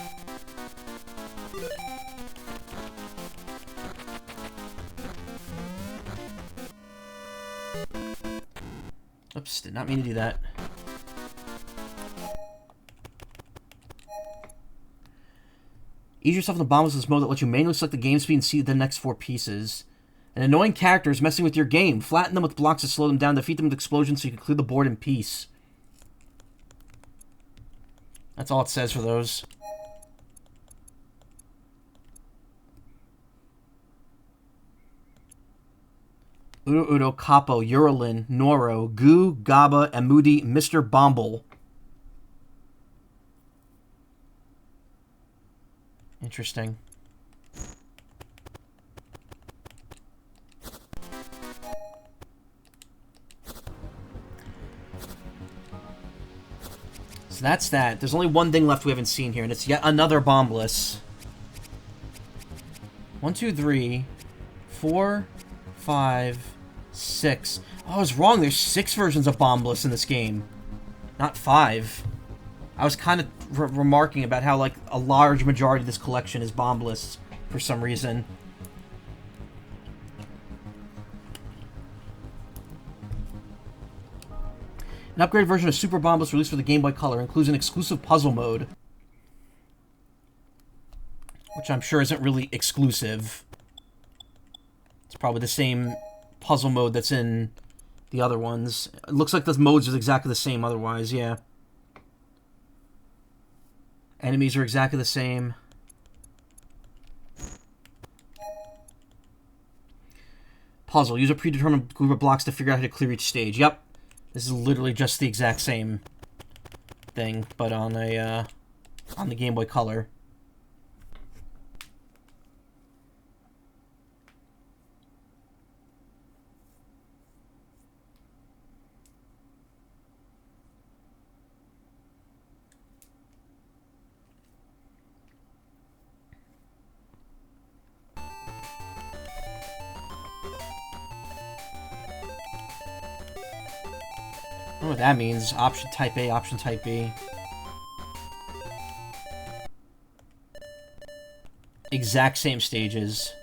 S1: Oops, did not mean to do that. Ease yourself in the bombless mode that lets you manually select the game speed and see the next 4 pieces. An annoying character is messing with your game. Flatten them with blocks to slow them down. Defeat them with explosions so you can clear the board in peace. That's all it says for those. Udo Udo, Capo, Uralin, Noro, Goo, Gaba, Amudi, Mr. Bomble. Interesting. So that's that. There's only one thing left we haven't seen here, and it's yet another bombless. 1, 2, 3, 4, 5, 6. Oh, I was wrong. There's 6 versions of bombless in this game, not 5. I was kind of remarking about how, like, a large majority of this collection is bombless for some reason. An upgraded version of Super Bombless released for the Game Boy Color includes an exclusive puzzle mode, which I'm sure isn't really exclusive. It's probably the same puzzle mode that's in the other ones. It looks like the modes are exactly the same otherwise, yeah. Enemies are exactly the same. Puzzle. Use a predetermined group of blocks to figure out how to clear each stage. Yep. This is literally just the exact same thing, but on the Game Boy Color. I don't know what that means. Option type A, option type B. Exact same stages.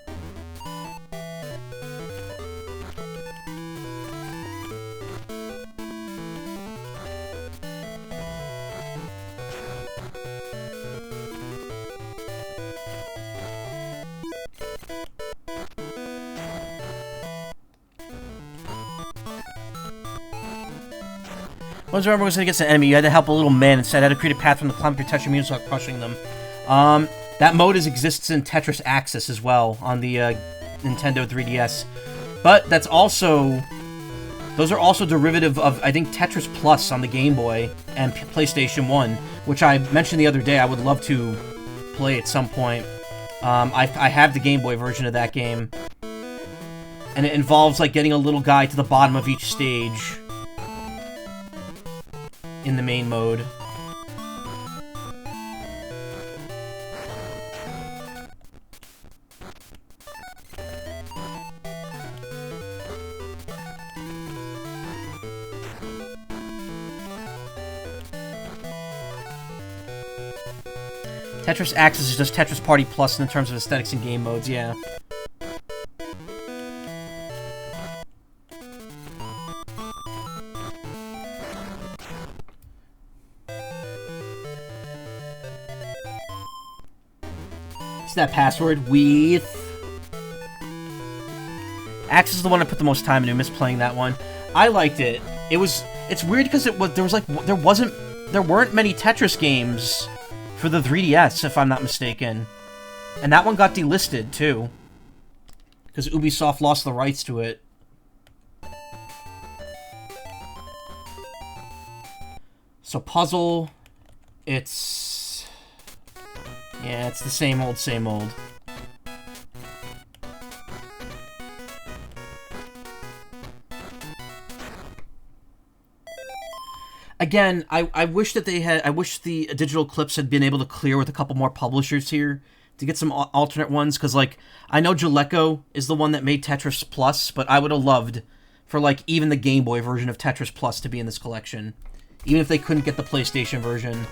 S1: Once remember was against an enemy, you had to help a little man. Instead, had to create a path from the climb to touch immune without crushing them. That mode exists in Tetris Axis as well on the Nintendo 3DS. But that's also... Those are also derivative of, I think, Tetris Plus on the Game Boy and PlayStation 1, which I mentioned the other day I would love to play at some point. I have the Game Boy version of that game. And it involves, like, getting a little guy to the bottom of each stage in the main mode. Tetris Axis is just Tetris Party Plus in terms of aesthetics and game modes, yeah. That password with Axis is the one I put the most time into. Miss playing that one. I liked it. It's weird because there weren't many Tetris games for the 3DS, if I'm not mistaken, and that one got delisted too because Ubisoft lost the rights to it. So puzzle, yeah, it's the same old, same old. Again, I wish that they had. I wish the digital clips had been able to clear with a couple more publishers here to get some alternate ones. Because like I know Jaleco is the one that made Tetris Plus, but I would have loved for like even the Game Boy version of Tetris Plus to be in this collection, even if they couldn't get the PlayStation version.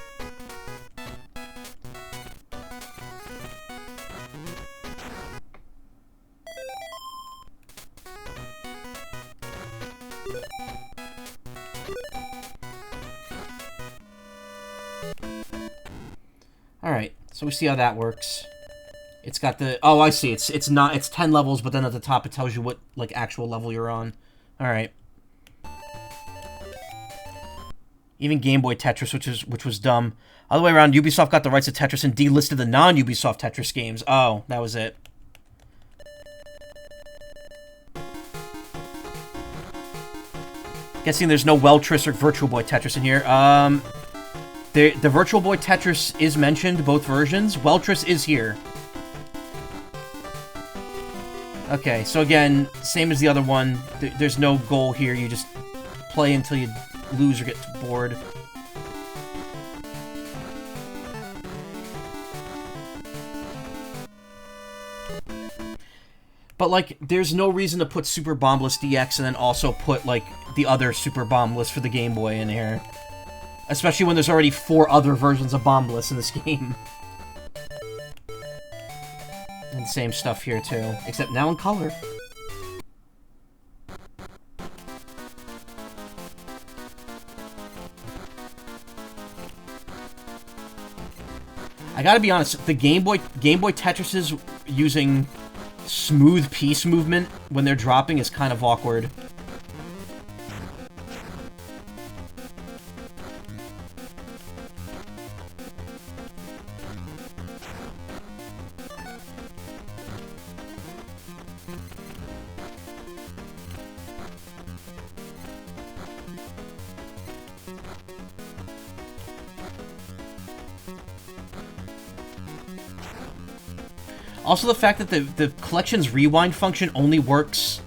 S1: Alright, so we see how that works. It's got the... Oh, I see. It's not... It's 10 levels, but then at the top it tells you what, like, actual level you're on. Alright. Even Game Boy Tetris, which was dumb. Other way around, Ubisoft got the rights to Tetris and delisted the non-Ubisoft Tetris games. Oh, that was it. Guessing there's no Weltris or Virtual Boy Tetris in here. The Virtual Boy Tetris is mentioned, both versions. Weltris is here. Okay, so again, same as the other one. There's no goal here. You just play until you lose or get bored. But, like, there's no reason to put Super Bombless DX and then also put, like, the other Super Bombless for the Game Boy in here. Especially when there's already 4 other versions of Bombless in this game. And same stuff here, too. Except now in color. I gotta be honest, the Game Boy Tetrises using smooth piece movement when they're dropping is kind of awkward. Also, the fact that the collection's rewind function only works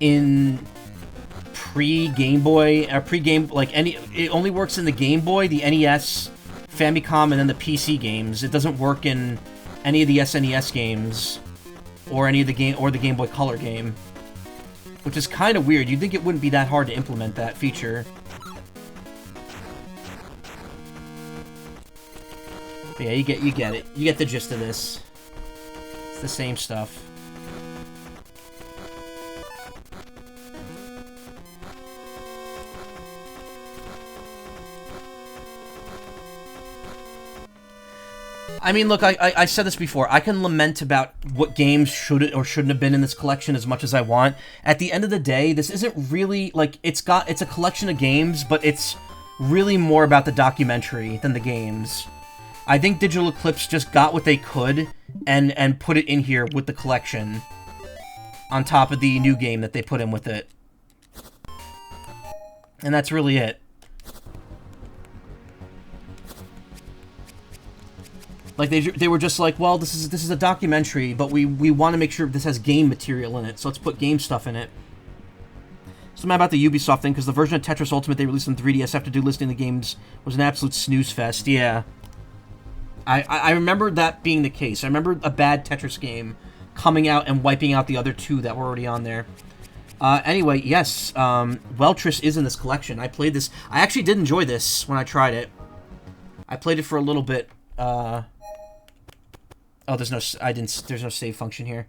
S1: in pre-Game Boy, it only works in the Game Boy, the NES, Famicom, and then the PC games. It doesn't work in any of the SNES games, or any of the Game Boy Color game, which is kind of weird. You'd think it wouldn't be that hard to implement that feature. But yeah, you get it. You get the gist of this. The same stuff. I mean, look, I said this before. I can lament about what games should or shouldn't have been in this collection as much as I want. At the end of the day, this isn't really, like, it's a collection of games, but it's really more about the documentary than the games. I think Digital Eclipse just got what they could and put it in here with the collection on top of the new game that they put in with it. And that's really it. Like, they were just like, well, this is a documentary, but we want to make sure this has game material in it, so let's put game stuff in it. So I'm about the Ubisoft thing, because the version of Tetris Ultimate they released on 3DS after delisting the games was an absolute snooze fest. Yeah. I remember that being the case. I remember a bad Tetris game coming out and wiping out the other 2 that were already on there. Anyway, yes, Weltris is in this collection. I played this. I actually did enjoy this when I tried it. I played it for a little bit. Oh, there's no save function here.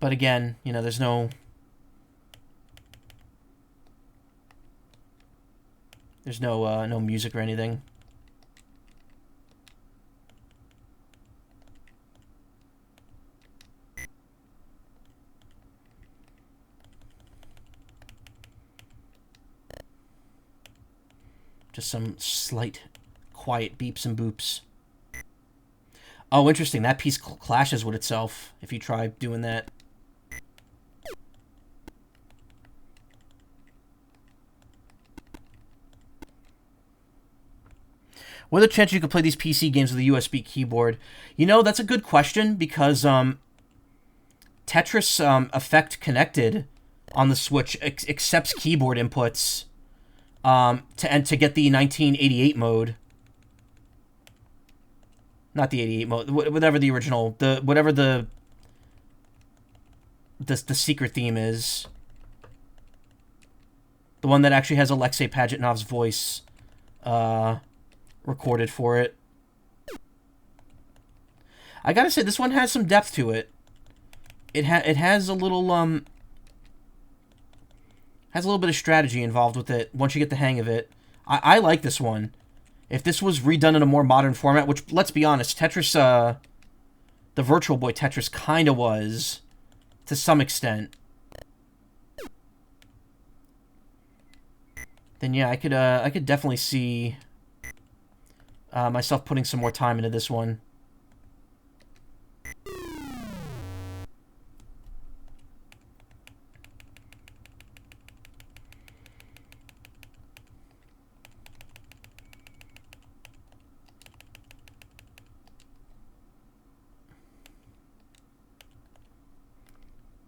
S1: But again, you know, there's no no music or anything. Just some slight quiet beeps and boops. Oh, interesting. That piece clashes with itself if you try doing that. What are the chances you could play these PC games with a USB keyboard? You know, that's a good question because Tetris Effect Connected on the Switch accepts keyboard inputs to get the 1988 mode. Not the 88 mode, whatever the original, whatever the secret theme is. The one that actually has Alexei Pajitnov's voice recorded for it. I gotta say, this one has some depth to it. It has a little bit of strategy involved with it once you get the hang of it. I like this one. If this was redone in a more modern format, which, let's be honest, Tetris, the Virtual Boy Tetris kind of was, to some extent, then yeah, I could definitely see myself putting some more time into this one.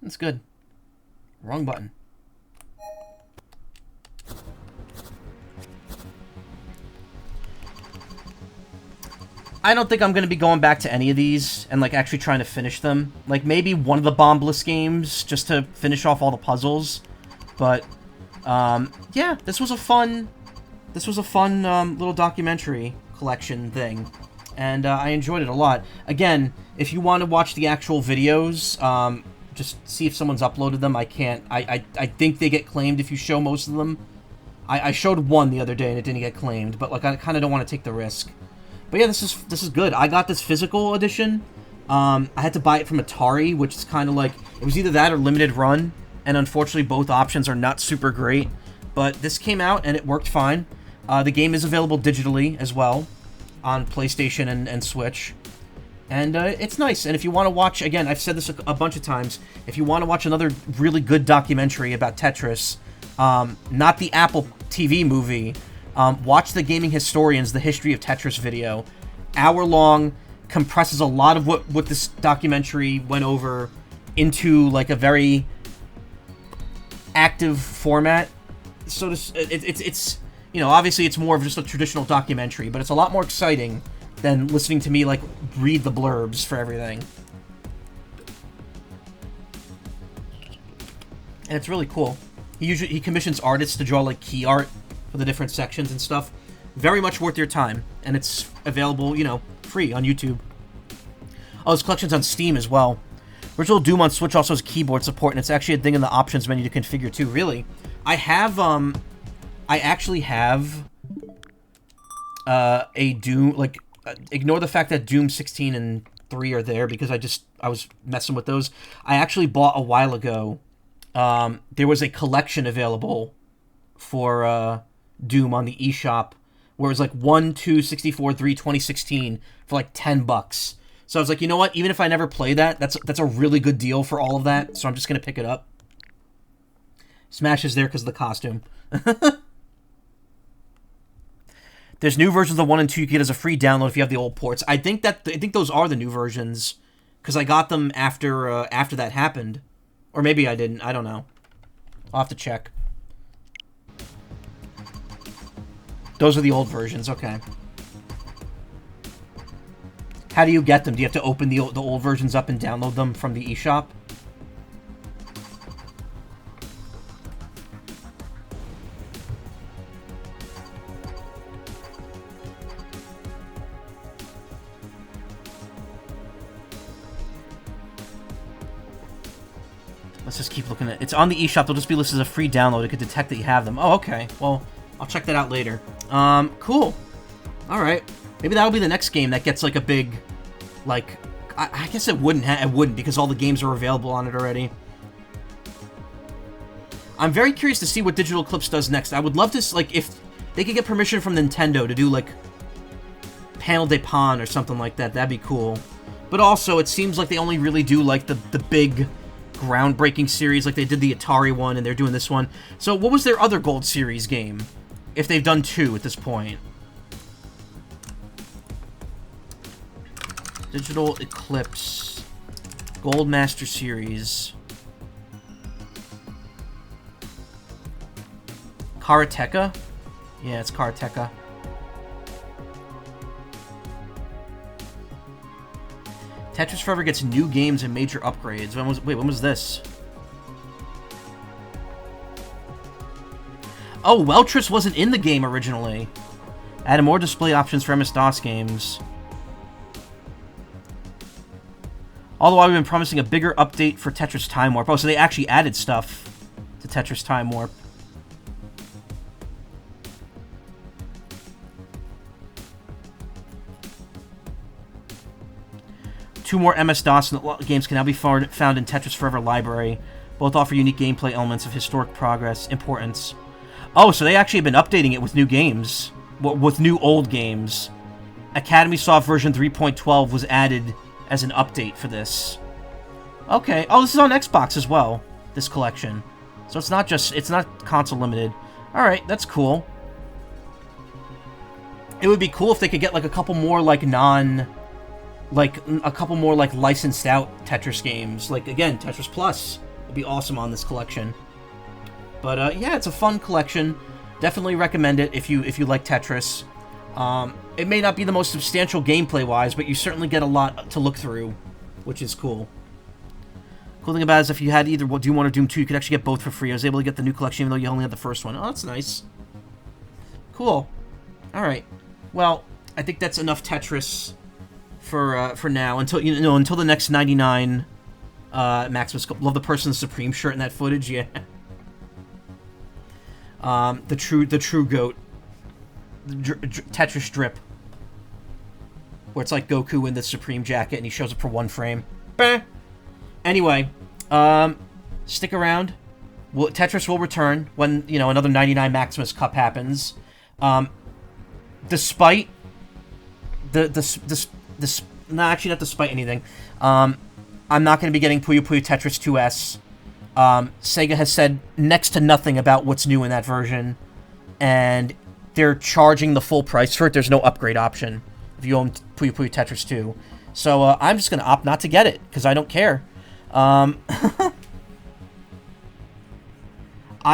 S1: That's good. Wrong button. I don't think I'm going to be going back to any of these and, like, actually trying to finish them. Like, maybe one of the Bombless games, just to finish off all the puzzles. But, yeah, this was a fun little documentary collection thing. And, I enjoyed it a lot. Again, if you want to watch the actual videos, just see if someone's uploaded them. I can't. I think they get claimed if you show most of them. I showed one the other day and it didn't get claimed, but, like, I kind of don't want to take the risk. But yeah, this is good. I got this physical edition. I had to buy it from Atari, which is kind of like, it was either that or limited run, and unfortunately both options are not super great. But this came out and it worked fine. The game is available digitally as well on PlayStation and Switch. And it's nice. And if you want to watch, again, I've said this a bunch of times, if you want to watch another really good documentary about Tetris, not the Apple TV movie, watch the Gaming Historians, The History of Tetris video. Hour-long, compresses a lot of what this documentary went over into, like, a very active format. So it's you know, obviously it's more of just a traditional documentary, but it's a lot more exciting than listening to me, like, read the blurbs for everything. And it's really cool. He commissions artists to draw, like, key art for the different sections and stuff. Very much worth your time, and it's available, you know, free on YouTube. Oh, his collection's on Steam as well. Original Doom on Switch also has keyboard support, and it's actually a thing in the options menu to configure too. Really, I actually have a Doom, like, ignore the fact that Doom 16 and 3 are there because I was messing with those. I actually bought a while ago. There was a collection available for Doom on the eShop, where it was like 1, 2, 64, 3, 2016 for like $10. So I was like, you know what? Even if I never play that, that's a really good deal for all of that. So I'm just gonna pick it up. Smash is there because of the costume. There's new versions of 1 and 2 you get as a free download if you have the old ports. I think those are the new versions because I got them after that happened, or maybe I didn't. I don't know. I'll have to check. Those are the old versions, okay. How do you get them? Do you have to open the old versions up and download them from the eShop? Let's just keep looking at it. It's on the eShop. They'll just be listed as a free download. It could detect that you have them. Oh, okay. Well, I'll check that out later. Cool. Alright. Maybe that'll be the next game that gets, like, a big, like... I guess it wouldn't, because all the games are available on it already. I'm very curious to see what Digital Eclipse does next. I would love to, like, if they could get permission from Nintendo to do, like, Panel de Pon or something like that. That'd be cool. But also, it seems like they only really do, like, the big, groundbreaking series. Like, they did the Atari one, and they're doing this one. So, what was their other Gold Series game? If they've done 2 at this point. Digital Eclipse. Gold Master Series. Karateka? Yeah, it's Karateka. Tetris Forever gets new games and major upgrades. When was this? Oh, Weltris wasn't in the game originally. Added more display options for MS-DOS games. All the while we've been promising a bigger update for Tetris Time Warp. Oh, so they actually added stuff to Tetris Time Warp. Two more MS-DOS games can now be found in Tetris Forever library. Both offer unique gameplay elements of historic importance. Oh, so they actually have been updating it with new games. With new old games. Academy Soft version 3.12 was added as an update for this. Okay. Oh, this is on Xbox as well, this collection. So it's not console limited. Alright, that's cool. It would be cool if they could get, like, a couple more, like, licensed out Tetris games. Like, again, Tetris Plus would be awesome on this collection. But, yeah, it's a fun collection. Definitely recommend it if you like Tetris. It may not be the most substantial gameplay-wise, but you certainly get a lot to look through, which is cool. Cool thing about it is if you had either Doom 1 or Doom 2, you could actually get both for free. I was able to get the new collection even though you only had the first one. Oh, that's nice. Cool. Alright. Well, I think that's enough Tetris for now, until the next 99 Maximus. Love the Person Supreme shirt in that footage, yeah. The true goat. Tetris drip. Where it's like Goku in the Supreme jacket and he shows up for one frame. Bah. Anyway, stick around. Tetris will return when, another 99 Maximus Cup happens. Despite no, actually not despite anything. I'm not going to be getting Puyo Puyo Tetris 2S. Sega has said next to nothing about what's new in that version, and they're charging the full price for it. There's no upgrade option if you own Puyo Puyo Tetris 2. So I'm just going to opt not to get it, because I don't care. I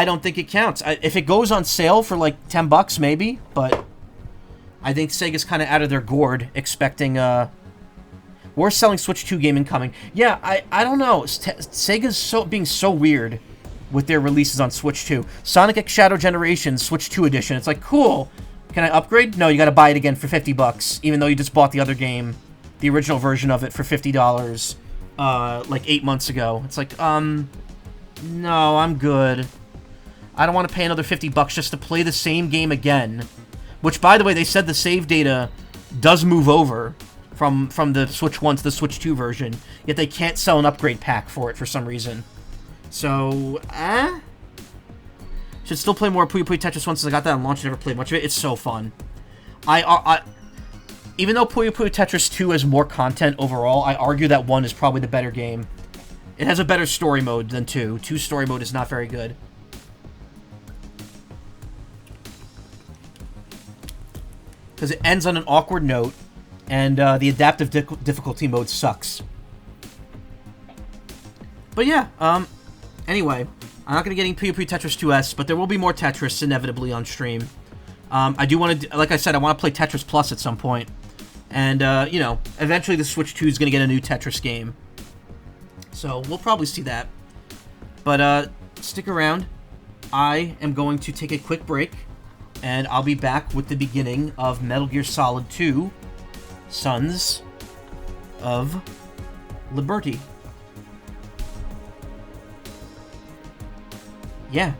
S1: don't think it counts. If it goes on sale for like $10, maybe, but I think Sega's kind of out of their gourd, expecting we're selling Switch 2 game incoming. Yeah, I don't know. Sega's being so weird with their releases on Switch 2. Sonic X Shadow Generation Switch 2 edition. It's like, cool. Can I upgrade? No, you got to buy it again for $50, even though you just bought the other game, the original version of it, for $50, like 8 months ago. It's like, no, I'm good. I don't want to pay another $50 just to play the same game again. Which, by the way, they said the save data does move over from the Switch 1 to the Switch 2 version, yet they can't sell an upgrade pack for it for some reason. So, should still play more Puyo Puyo Tetris 1 since I got that on launch. Never played much of it. It's so fun. Even though Puyo Puyo Tetris 2 has more content overall, I argue that 1 is probably the better game. It has a better story mode than 2. 2's story mode is not very good. Because it ends on an awkward note, and the adaptive difficulty mode sucks. But yeah, anyway, I'm not going to get into Puyo Puyo Tetris 2S, but there will be more Tetris inevitably on stream. I do want to, like I said, I want to play Tetris Plus at some point. And, eventually the Switch 2 is going to get a new Tetris game. So, we'll probably see that. But, stick around. I am going to take a quick break, and I'll be back with the beginning of Metal Gear Solid 2, Sons of Liberty. Yeah.